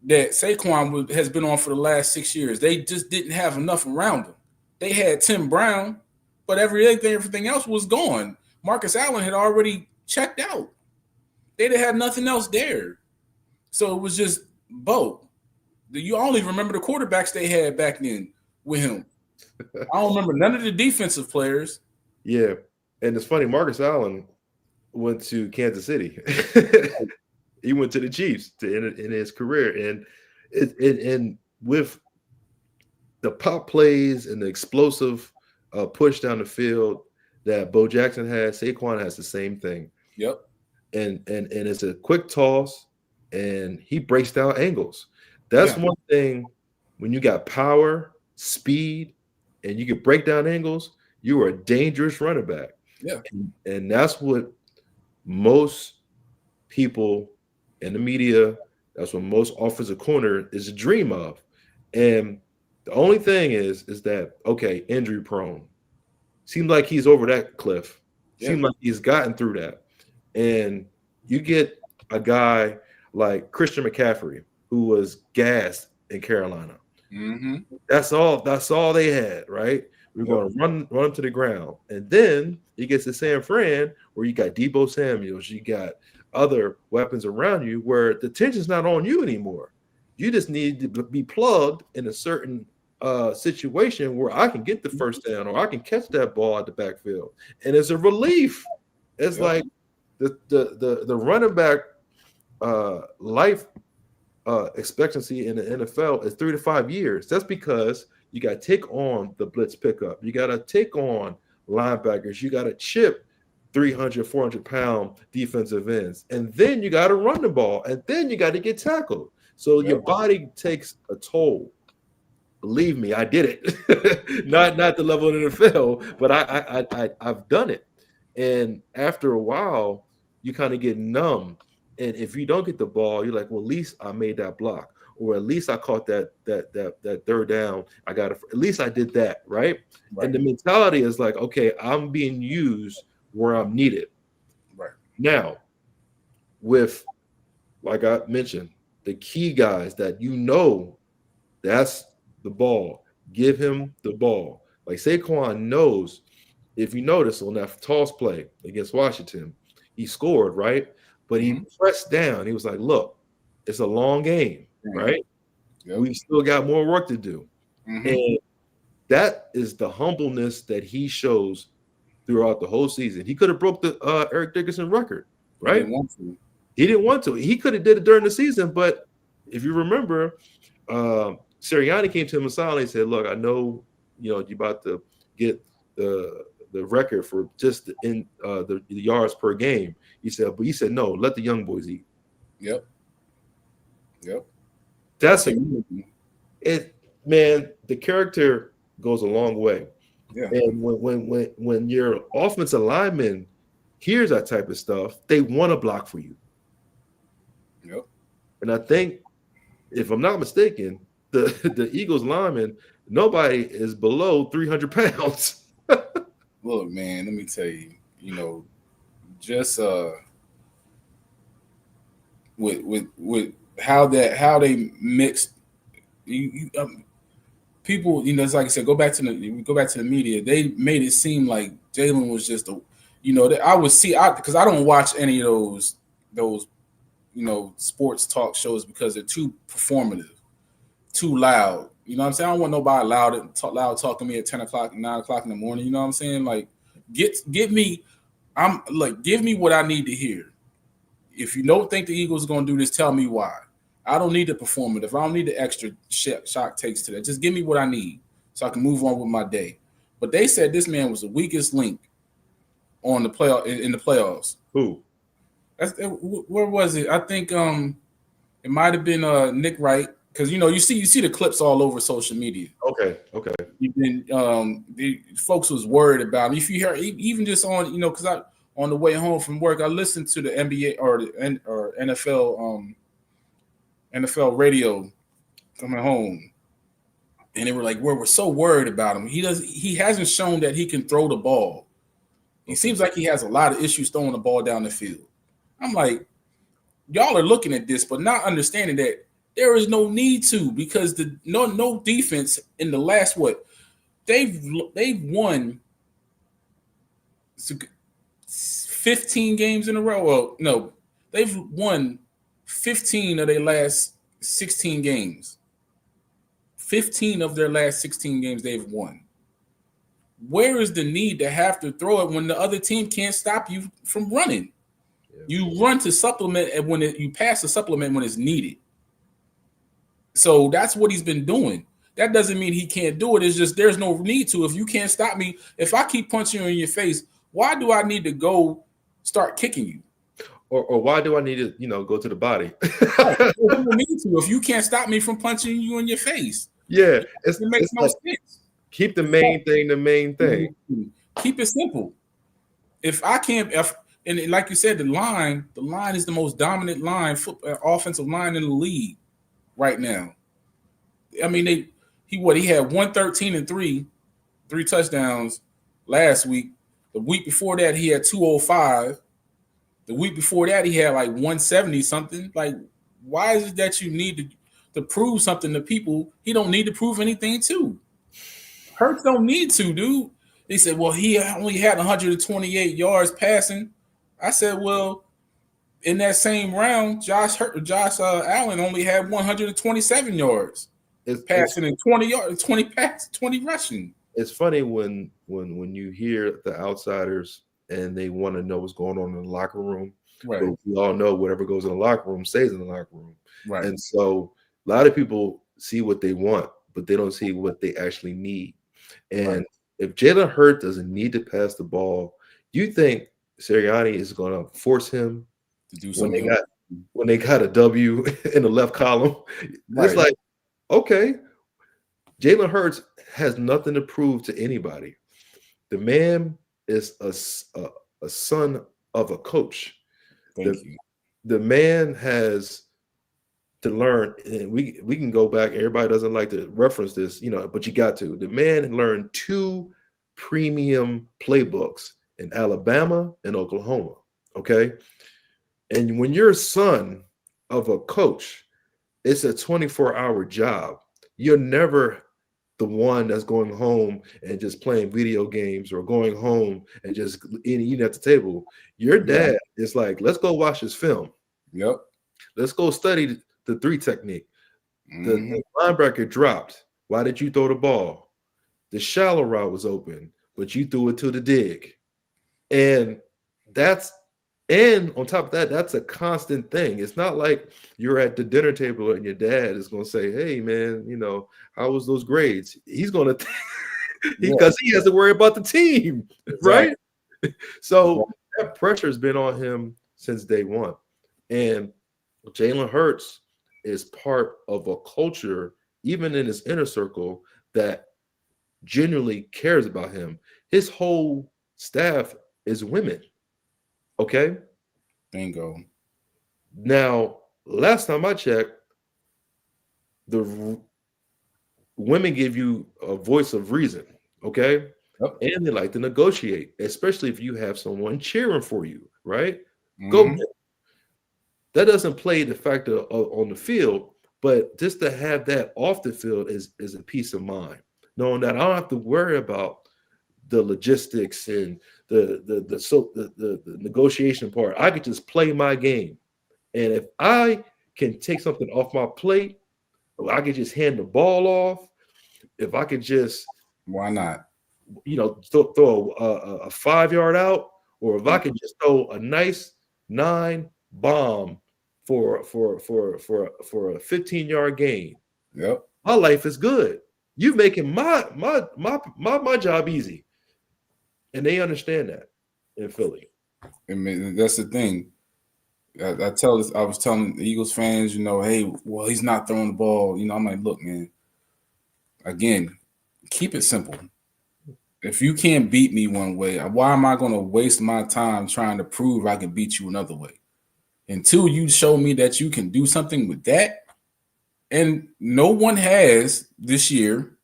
that Saquon has been on for the last 6 years. They just didn't have enough around them. They had Tim Brown, but everything else was gone. Marcus Allen had already checked out. They didn't have nothing else there. So it was just Bo. You only remember the quarterbacks they had back then with him. I don't remember none of the defensive players. Yeah, and it's funny, Marcus Allen went to Kansas City. He went to the Chiefs in his career, and with the pop plays and the explosive push down the field that Bo Jackson has, Saquon has the same thing. Yep. And it's a quick toss, and he breaks down angles. That's Yeah. one thing. When you got power, speed, and you can break down angles, you are a dangerous running back. Yeah. And that's what most people in the media, that's what most offensive corner is a dream of. And the only thing is that, okay, injury prone. Seems like he's over that cliff. Yeah. Seems like he's gotten through that. And you get a guy like Christian McCaffrey, who was gassed in Carolina. Mm-hmm. That's all they had, right? We're going to run him to the ground. And then he gets to San Fran, where you got Debo Samuels, you got other weapons around you, where the tension's not on you anymore. You just need to be plugged in a certain situation where I can get the first down, or I can catch that ball at the backfield. And it's a relief. It's like the running back life expectancy in the NFL is 3 to 5 years. That's because you got to take on the blitz pickup. You got to take on linebackers. You got to chip 300, 400-pound defensive ends. And then you got to run the ball. And then you got to get tackled. So your body takes a toll. Believe me, I did it. not the level of the NFL, but I've done it. And after a while, you kind of get numb. And if you don't get the ball, you're like, well, at least I made that block, or at least I caught that third down. At least I did that, right? And the mentality is like, okay, I'm being used where I'm needed. Right. Now, with, like I mentioned, the key guys that that's the ball. Give him the ball. Like Saquon knows, if you notice on that toss play against Washington, he scored, right? But he pressed down. He was like, look, it's a long game, right? Yep. We still got more work to do. Mm-hmm. And that is the humbleness that he shows throughout the whole season. He could have broke the Eric Dickerson record, right? He didn't want to. He could have did it during the season, but if you remember, Sirianni came to him aside and said, look, I know, you're about to get the record for just the yards per game. He said, no, let the young boys eat. Yep. That's man, the character goes a long way. Yeah. And when your offensive lineman hears that type of stuff, they want to block for you. Yep. And I think, if I'm not mistaken, the Eagles lineman, nobody is below 300 pounds. Look, man, let me tell you, just with how they mixed, people, it's like I said, go back to the media. They made it seem like Jalen was just I would see, because I don't watch any of those sports talk shows because they're too performative, too loud. You know what I'm saying? I don't want nobody loud talking to me at 10 o'clock, 9 o'clock in the morning. You know what I'm saying? Like, give me what I need to hear. If you don't think the Eagles are going to do this, tell me why. I don't need the performative. I don't need the extra shock takes to that. Just give me what I need so I can move on with my day. But they said this man was the weakest link on the in the playoffs. Who? Where was it? I think it might have been Nick Wright, because you see the clips all over social media. Okay. Even the folks was worried about him. If you hear, even just on because on the way home from work, I listened to the NBA or NFL radio coming home, and they were like, we're so worried about him. He hasn't shown that he can throw the ball. He seems like he has a lot of issues throwing the ball down the field. I'm like, y'all are looking at this, but not understanding that there is no need to, because no defense in the last they've won 15 games in a row. Well, no, they've won 15 of their last 16 games. 15 of their last 16 games they've won. Where is the need to have to throw it when the other team can't stop you from running? Yeah. You run to supplement, and you pass to supplement when it's needed. So that's what he's been doing. That doesn't mean he can't do it. It's just there's no need to. If you can't stop me, if I keep punching you in your face, why do I need to go start kicking you? or why do I need to, go to the body? Right. You don't need to if you can't stop me from punching you in your face. Yeah, It makes no like, sense. keep the main thing the main thing. Keep it simple. If I can't, and like you said, the line is the most dominant offensive line in the league right now. I mean, he had 113 and three touchdowns last week. The week before that, he had 205. The week before that, he had like 170 something. Like, why is it that you need to prove something to people he don't need to prove anything to? Hurts don't need to, dude. They said, well, he only had 128 yards passing. I said, well, in that same round, Josh Allen only had 127 yards passing and 20 rushing. It's funny when you hear the outsiders and they want to know what's going on in the locker room. Right. But we all know whatever goes in the locker room stays in the locker room. Right. And so a lot of people see what they want, but they don't see what they actually need. And if Jalen Hurts doesn't need to pass the ball, do you think Sirianni is going to force him to do something when they got a W in the left column? Right. It's like, okay, Jalen Hurts has nothing to prove to anybody. The man is a son of a coach. The man has to learn, and we can go back. Everybody doesn't like to reference this, but you got to. The man learned 2 premium playbooks in Alabama and Oklahoma. Okay. And when you're a son of a coach, it's a 24-hour job. You're never the one that's going home and just playing video games or going home and just eating at the table. Your dad is like, let's go watch this film. Yep. Let's go study the 3 technique. The linebacker dropped. Why did you throw the ball? The shallow route was open, but you threw it to the dig. And on top of that, that's a constant thing. It's not like you're at the dinner table and your dad is going to say, hey, man, how was those grades? He's going to, because he has to worry about the team, right? So that pressure has been on him since day one. And Jalen Hurts is part of a culture, even in his inner circle, that genuinely cares about him. His whole staff is women. Okay. Bingo. Now, last time I checked, the women give you a voice of reason. Okay. Yep. And they like to negotiate, especially if you have someone cheering for you, right? Go. That doesn't play the factor on the field, but just to have that off the field is a peace of mind, knowing that I don't have to worry about the logistics and the negotiation part. I could just play my game, and if I can take something off my plate, or I could just hand the ball off. If I could just, why not? Throw a 5-yard out, or if I could just throw a nice 9 bomb for a 15-yard gain. Yep. My life is good. You're making my job easy. And they understand that in Philly. I mean, that's the thing. I was telling the Eagles fans, hey, well, he's not throwing the ball. I'm like, look, man, again, keep it simple. If you can't beat me one way, why am I going to waste my time trying to prove I can beat you another way? Until you show me that you can do something with that. And no one has this year.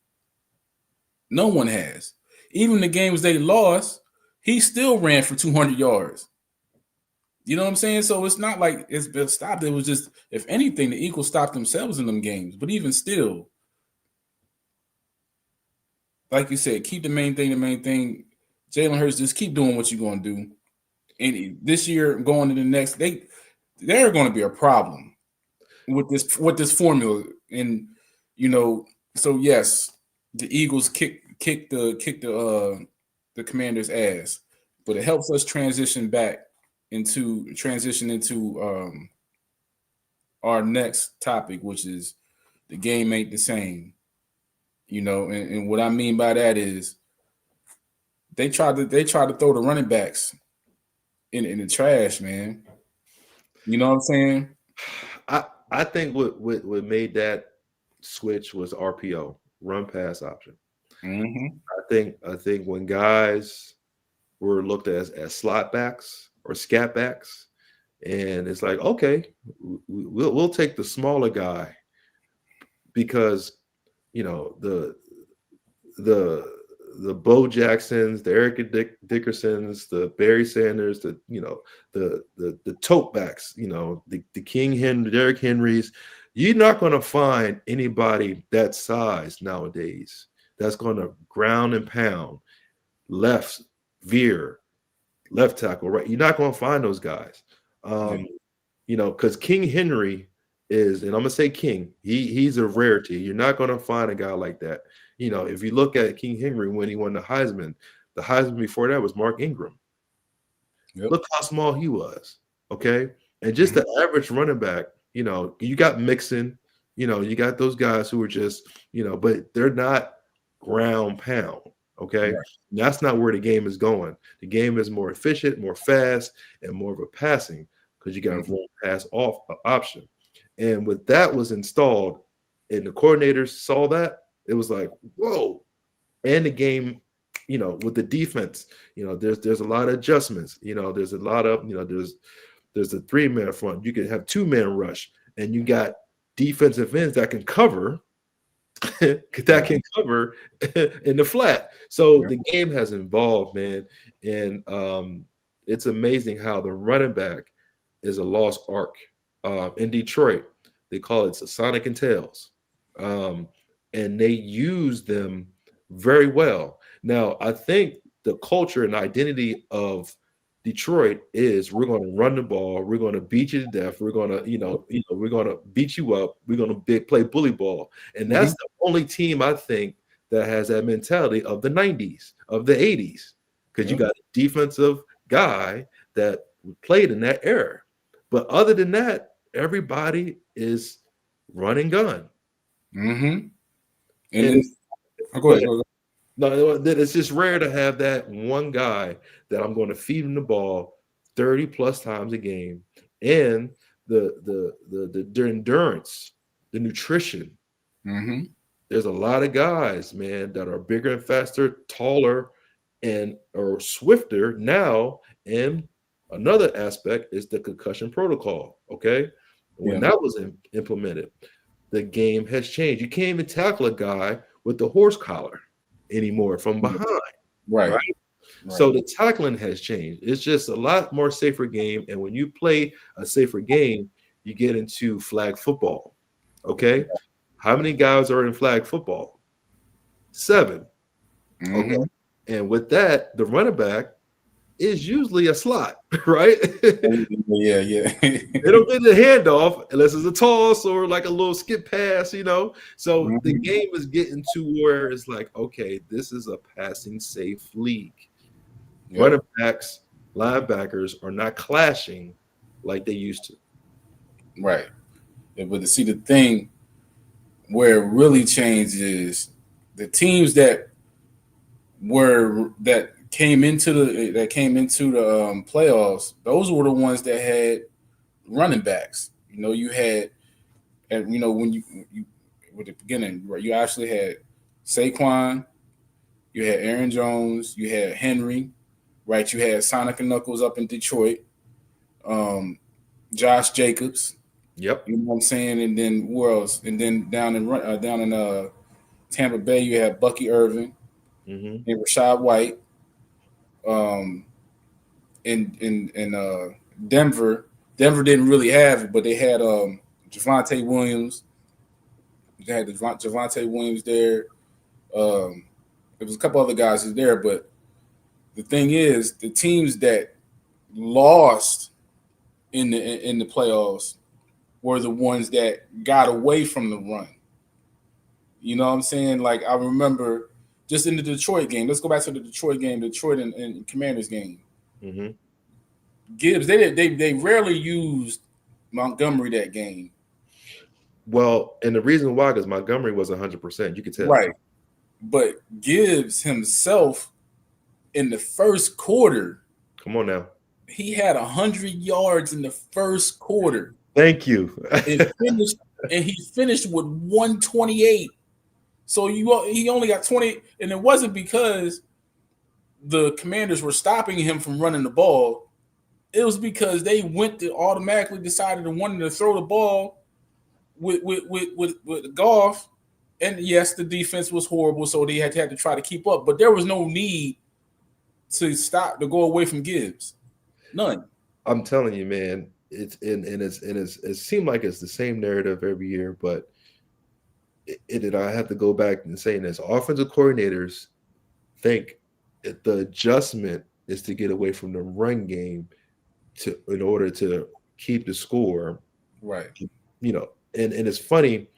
No one has. Even the games they lost, he still ran for 200 yards. You know what I'm saying? So it's not like it's been stopped. It was just, if anything, the Eagles stopped themselves in them games. But even still, like you said, keep the main thing. Jalen Hurts, just keep doing what you're going to do. And this year, going to the next, they're going to be a problem with this formula. And, so yes, the Eagles kick the Commanders' ass, but it helps us transition into our next topic, which is the game ain't the same. And what I mean by that is they tried to throw the running backs in the trash, man. You know what I'm saying? I think what made that switch was RPO, run pass option. Mm-hmm. I think when guys were looked at as slot backs or scat backs, and it's like, okay, we'll take the smaller guy because the the Bo Jacksons, the Eric Dickersons, the Barry Sanders, the tote backs, the King Henry, Derrick Henrys. You're not going to find anybody that size nowadays that's going to ground and pound, left veer, left tackle, right. You're not going to find those guys. Because King Henry is, and I'm gonna say King, he's a rarity. You're not gonna find a guy like that. If you look at King Henry when he won the Heisman before that was Mark Ingram. Yep. Look how small he was. Okay. And just the average running back, you got Mixon, you got those guys who are just, but they're not ground pound. Okay. Right. That's not where the game is going. The game is more efficient, more fast, and more of a passing because you got a run pass off option. And when that was installed and the coordinators saw that, it was like, whoa. And the game, with the defense, there's a lot of adjustments. There's a lot of, there's a 3-man front. You can have 2-man rush, and you got defensive ends that can cover in the flat. So the game has evolved, man. And it's amazing how the running back is a lost arc. In Detroit, they call it Sonic and Tails. And they use them very well. Now, I think the culture and identity of Detroit is we're going to run the ball, we're going to beat you to death, we're going to, we're going to beat you up, we're going to play bully ball. And that's the only team I think that has that mentality of the 90s, of the 80s, because you got a defensive guy that played in that era. But other than that, everybody is run and gun. Mm-hmm. And go ahead. No, it's just rare to have that one guy that I'm going to feed him the ball 30 plus times a game, and the endurance, the nutrition. Mm-hmm. There's a lot of guys, man, that are bigger and faster, taller, and or swifter now. And another aspect is the concussion protocol. Okay, when that was implemented, the game has changed. You can't even tackle a guy with the horse collar anymore from behind. Right. So the tackling has changed. It's just a lot more safer game. And when you play a safer game, you get into flag football. Okay. How many guys are in flag football? 7. Mm-hmm. Okay. And with that, the running back is usually a slot, right? Yeah. They don't get the handoff unless it's a toss or like a little skip pass, So the game is getting to where it's like, okay, this is a passing safe league. Yep. Running backs, linebackers are not clashing like they used to. Right. Yeah, but to see the thing where it really changed is the teams that came into the playoffs, those were the ones that had running backs. You had, and when you with the beginning, right, you actually had Saquon, you had Aaron Jones, you had Henry, right? You had Sonic and Knuckles up in Detroit, Josh Jacobs. Yep. You know what I'm saying? And then who else? And then down in Tampa Bay, you had Bucky Irving and Rachaad White. In Denver didn't really have it, but they had Javonte Williams. They had Javonte Williams there. There was a couple other guys there, but the thing is, the teams that lost in the playoffs were the ones that got away from the run. You know what I'm saying? Like, I remember just in the Detroit game. Let's go back to the Detroit game, Detroit and Commanders game. Mm-hmm. Gibbs, they rarely used Montgomery that game. Well, and the reason why, because Montgomery was 100%. You could tell. Right. But Gibbs himself in the first quarter. Come on now. He had 100 yards in the first quarter. Thank you. and he finished with 128. So he only got 20, and it wasn't because the Commanders were stopping him from running the ball. It was because they went to automatically decided to wanted to throw the ball with Goff. And yes, the defense was horrible, so they had to try to keep up. But there was no need to go away from Gibbs. None. I'm telling you, man. It seemed like it's the same narrative every year, but I have to go back and say this: offensive coordinators think the adjustment is to get away from the run game in order to keep the score. Right. And it's funny,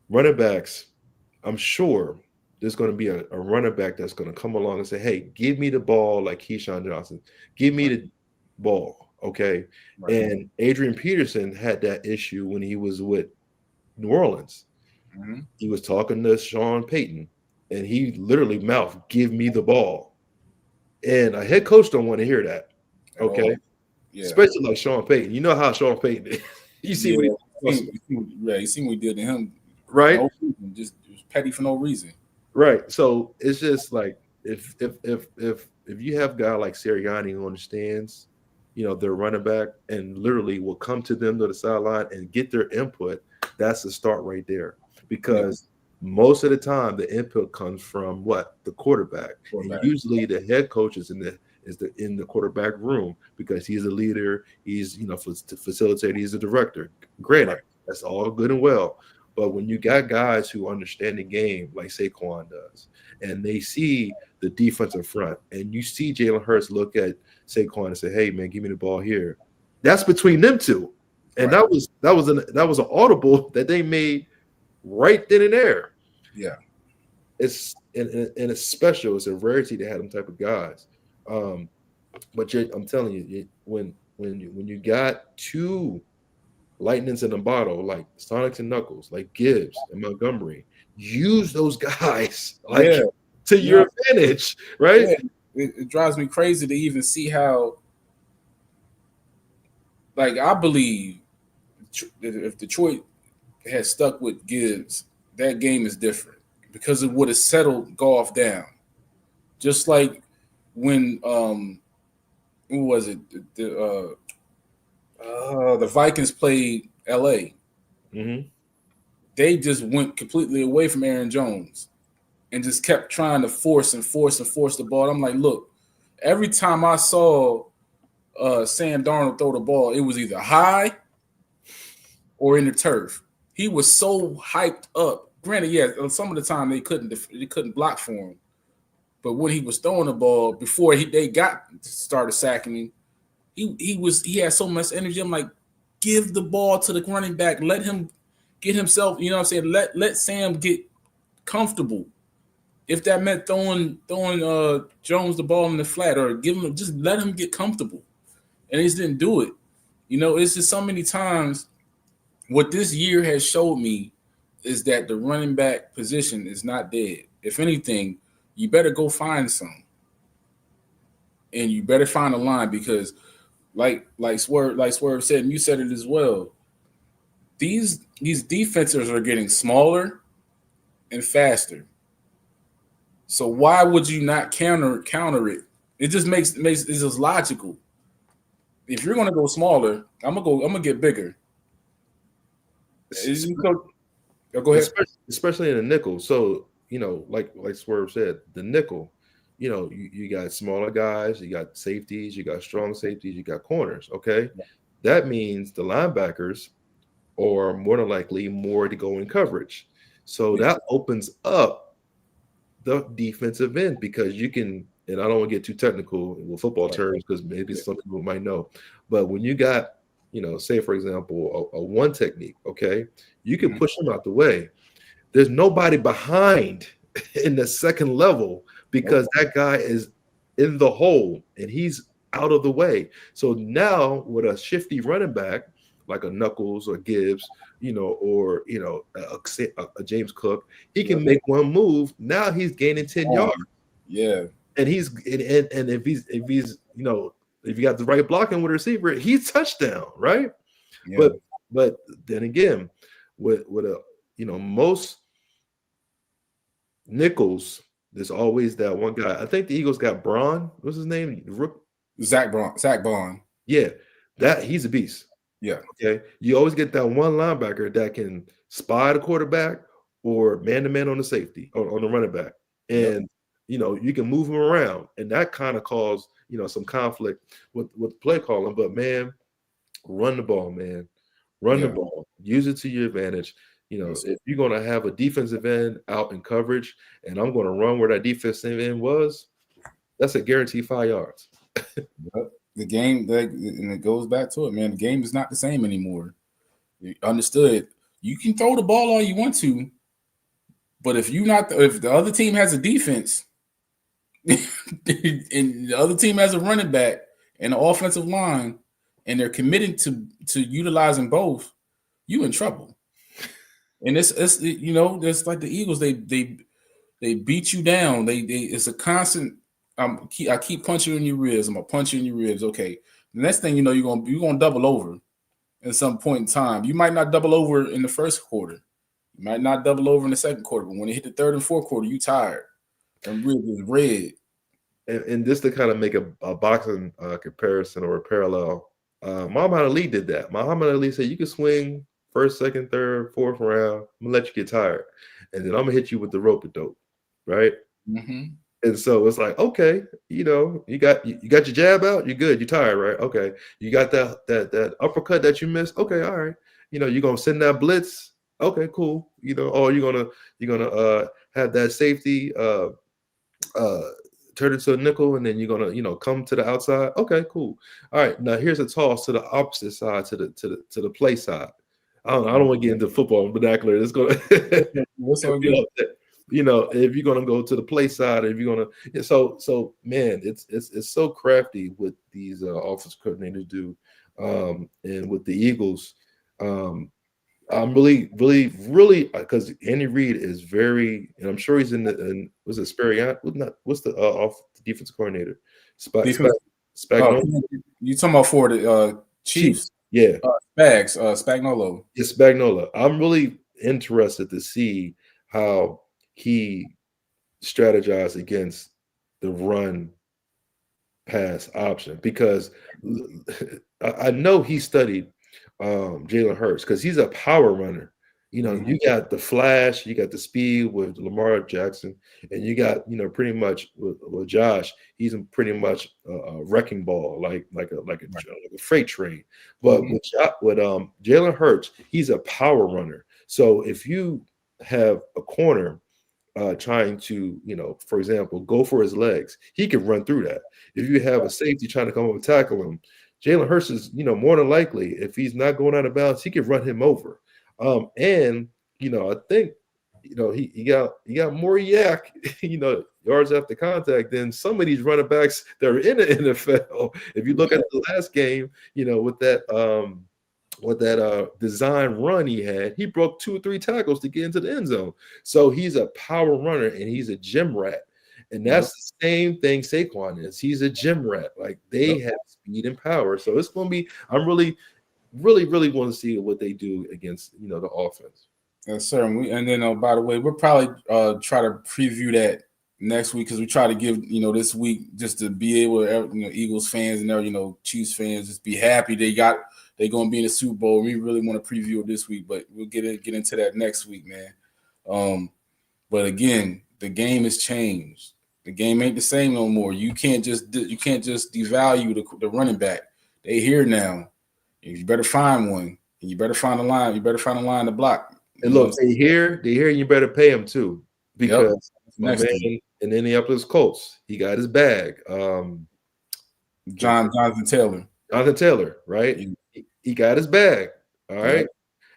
running backs, I'm sure there's going to be a running back that's going to come along and say, hey, give me the ball like Keyshawn Johnson. Give me the ball, okay? Right. And Adrian Peterson had that issue when he was with New Orleans. Mm-hmm. He was talking to Sean Payton, and he literally mouthed, give me the ball. And a head coach don't want to hear that, okay? Yeah. Especially like Sean Payton. You know how Sean Payton is. You see what he did to him. Right? No reason, just petty for no reason. Right. So it's just like if you have a guy like Sirianni who understands, their running back and literally will come to them to the sideline and get their input, that's the start right there. Because most of the time the input comes from the quarterback. And usually the head coach is in the quarterback room because he's a leader, he's facilitator, he's a director. Granted, that's all good and well. But when you got guys who understand the game like Saquon does, and they see the defensive front, and you see Jalen Hurts look at Saquon and say, "Hey, man, give me the ball here," that's between them two, and that was an audible that they made right then and there. Yeah, it's special. It's a rarity to have them type of guys. But I'm telling you, when you got two lightnings in a bottle, like Sonics and Knuckles, like Gibbs and Montgomery, use those guys to your advantage, right? Yeah. It drives me crazy to even see how, I believe if Detroit had stuck with Gibbs, that game is different because it would have settled Goff down. Just like when who was it? The Vikings played LA. Mm-hmm. They just went completely away from Aaron Jones and just kept trying to force the ball. I'm like, look, every time I saw Sam Darnold throw the ball, it was either high or in the turf. He was so hyped up. Granted, some of the time they couldn't block for him, but when he was throwing the ball before they started sacking him, he had so much energy. I'm like, give the ball to the running back. Let him get himself, you know what I'm saying? Let Sam get comfortable. If that meant throwing Jones the ball in the flat or just let him get comfortable. And he just didn't do it. It's just so many times what this year has showed me is that the running back position is not dead. If anything, you better go find some. And you better find a line because like Swerve said, and you said it as well, these defenses are getting smaller and faster. So why would you not counter it? It just makes it's just logical. If you're gonna go smaller, I'm gonna get bigger. Go ahead. Especially in the nickel. So, like Swerve said, the nickel, you got smaller guys, you got safeties, you got strong safeties, you got corners. Okay. Yeah. That means the linebackers are more than likely more to go in coverage. So that opens up the defensive end because you can, and I don't want to get too technical with football terms because maybe some people might know, but when you got, say for example, a one technique, okay, you can push them out the way. There's nobody behind in the second level because that guy is in the hole and he's out of the way. So now with a shifty running back like a Knuckles or Gibbs, or a James Cook, he can make one move. Now he's gaining 10 yards. Yeah. And if he's if you got the right blocking with a receiver, he's touchdown, right? Yeah. But then again, with a most nickels, there's always that one guy. I think the Eagles got Braun. What's his name? Zach Bond. Yeah, that he's a beast. Yeah. Okay. You always get that one linebacker that can spy the quarterback or man-to-man on the safety or on the running back. And you can move him around. And that kind of caused, some conflict with play calling. But man, run the ball, man. Run the ball. Use it to your advantage. If you're going to have a defensive end out in coverage and I'm going to run where that defensive end was, that's a guaranteed 5 yards. The game, and it goes back to it, man. The game is not the same anymore. You understood. You can throw the ball all you want to, but if the other team has a defense and the other team has a running back and an offensive line, and they're committed to utilizing both, you in trouble. And it's just like the Eagles. They beat you down. It's a constant. I keep punching you in your ribs. I'm gonna punch you in your ribs. Okay. The next thing you know, you're gonna double over at some point in time. You might not double over in the first quarter. You might not double over in the second quarter. But when it hit the third and fourth quarter, you tired. And really red. And just to kind of make a boxing comparison or a parallel, Muhammad Ali did that. Muhammad Ali said, "You can swing first, second, third, fourth round. I'm gonna let you get tired, and then I'm gonna hit you with the rope-a-dope, right?" Mm-hmm. And so it's like, okay, you got your jab out, you're good, you're tired, right? Okay, you got that uppercut that you missed. Okay, all right, you're gonna send that blitz. Okay, cool. Or you're gonna have that safety turn into a nickel, and then you're gonna come to the outside. Okay, cool. All right, now here's a toss to the opposite side, to the play side. I don't want to get into football vernacular. It's gonna if you're gonna go to the play side, if you're gonna so man, it's so crafty what these offense coordinators do. And with the Eagles, I'm really because Andy Reid is very, and I'm sure he's was it Spariant? What's the defensive coordinator? Spagnuolo. You talking about for the Chiefs? Yeah, Spagnuolo. Yeah, Spagnuolo. I'm really interested to see how he strategized against the run pass option, because I know he studied Jalen Hurts, because he's a power runner. You got the flash, you got the speed with Lamar Jackson, and you got pretty much with Josh. He's pretty much a wrecking ball, like a freight train. But with Jalen Hurts, he's a power runner. So if you have a corner trying to, for example, go for his legs, he can run through that. If you have a safety trying to come up and tackle him, Jalen Hurts is, more than likely, if he's not going out of bounds, he can run him over. And I think, he got more yak, yards after contact than some of these running backs that are in the NFL. If you look at the last game, with that design run he had, he broke 2 or 3 tackles to get into the end zone. So he's a power runner and he's a gym rat. And that's the same thing Saquon is. He's a gym rat. Like, they have speed and power. So it's going to be, I'm really want to see what they do against, the offense. Yes, sir. And then, by the way, we'll probably try to preview that next week, because we try to give, this week just to be able to, Eagles fans and Chiefs fans just be happy they're going to be in the Super Bowl. We really want to preview it this week, but we'll get into that next week, man. But again, the game has changed. The game ain't the same no more. You can't just devalue the running back. They here now. You better find one. And you better find a line. You better find a line to block. And look, they here, and you better pay him too, because my man in Indianapolis Colts, he got his bag. Jonathan Taylor, right? He got his bag. All right.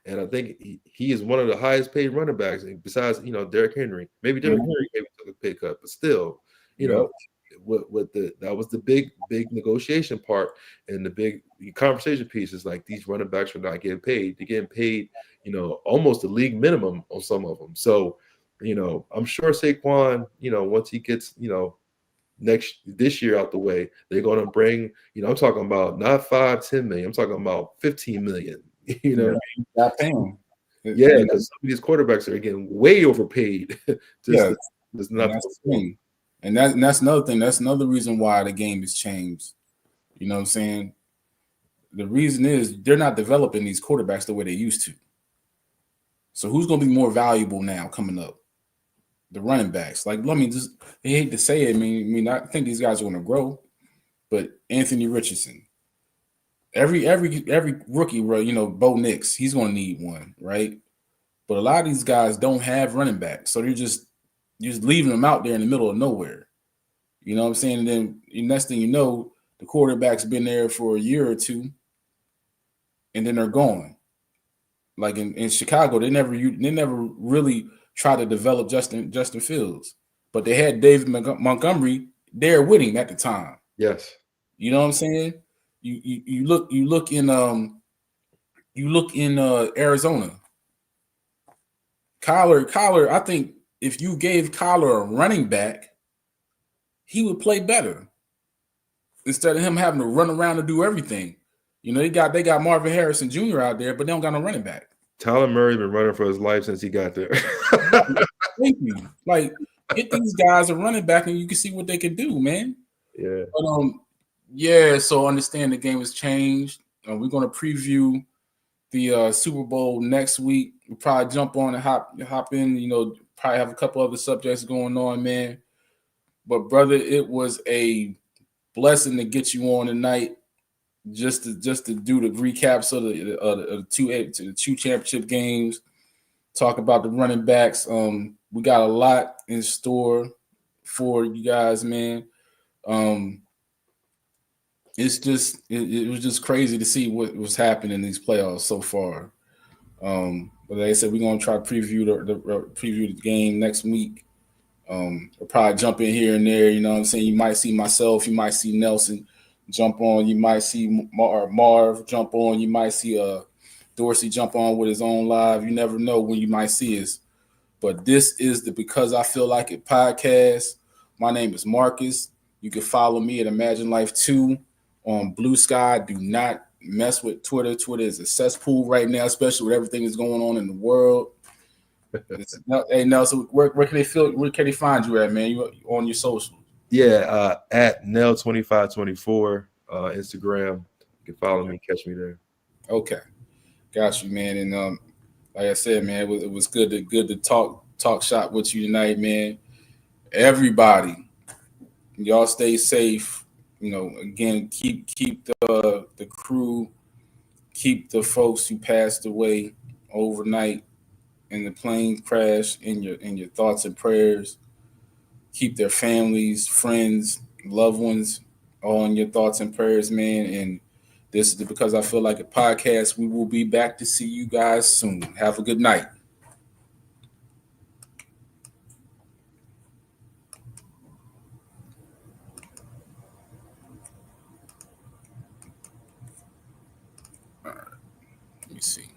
And I think he is one of the highest paid running backs, besides, Derrick Henry. Maybe Derrick Henry took a pay cut, but still, that was the big negotiation part, and the big conversation piece is like, these running backs are not getting paid. They're getting paid, almost the league minimum on some of them. So, I'm sure Saquon, once he gets, this year out the way, they're going to bring, I'm talking about not 5-10 million. I'm talking about 15 million. You know, got paying. Yeah, because some of these quarterbacks are getting way overpaid. Just not that's the thing. And that's another thing. That's another reason why the game has changed. You know what I'm saying? The reason is they're not developing these quarterbacks the way they used to. So who's going to be more valuable now coming up? The running backs. Like, let me just, I hate to say it. I mean, I think these guys are going to grow, but Anthony Richardson, every rookie, Bo Nix, he's going to need one, right? But a lot of these guys don't have running backs, so they're just leaving them out there in the middle of nowhere. You know what I'm saying? And then the next thing you know, the quarterback's been there for a year or two, and then they're gone. Like in Chicago, they never really tried to develop Justin Fields, but they had David Montgomery there with him at the time. Yes, you know what I'm saying. You look in Arizona. Kyler, I think if you gave Kyler a running back, he would play better instead of him having to run around and do everything. They got Marvin Harrison Jr. out there, but they don't got no running back. Tyler Murray's been running for his life since he got there. Thank you. Like, get these guys a running back and you can see what they can do, man. Yeah. But so understand the game has changed. We're going to preview the Super Bowl next week. We'll probably jump on and hop in, probably have a couple other subjects going on, man. But brother, it was a blessing to get you on tonight. Just to do the recaps of the two championship games, talk about the running backs. We got a lot in store for you guys, man. It's just it was just crazy to see what was happening in these playoffs so far. But like I said, we're gonna try to preview the game next week. We'll probably jump in here and there. You know what I'm saying? You might see myself, you might see Nelson jump on, you might see Marv jump on, you might see Dorsey jump on with his own live. You never know when you might see us. But this is the Because I Feel Like It podcast. My name is Marcus. You can follow me at Imagine Life 2 on Blue Sky. Do not mess with Twitter. Twitter is a cesspool right now, especially with everything that's going on in the world. Hey Nelson, where can they find you at, man? You on your social? Yeah, at Nell2524 Instagram. You can follow me, catch me there. Okay, got you, man. And like I said, man, it was good to talk shop with you tonight, man. Everybody, y'all stay safe. Again, keep the crew, keep the folks who passed away overnight in the plane crash in your thoughts and prayers. Keep their families, friends, loved ones all in your thoughts and prayers, man. And this is the Because I Feel Like a podcast. We will be back to see you guys soon. Have a good night. All right. Let me see.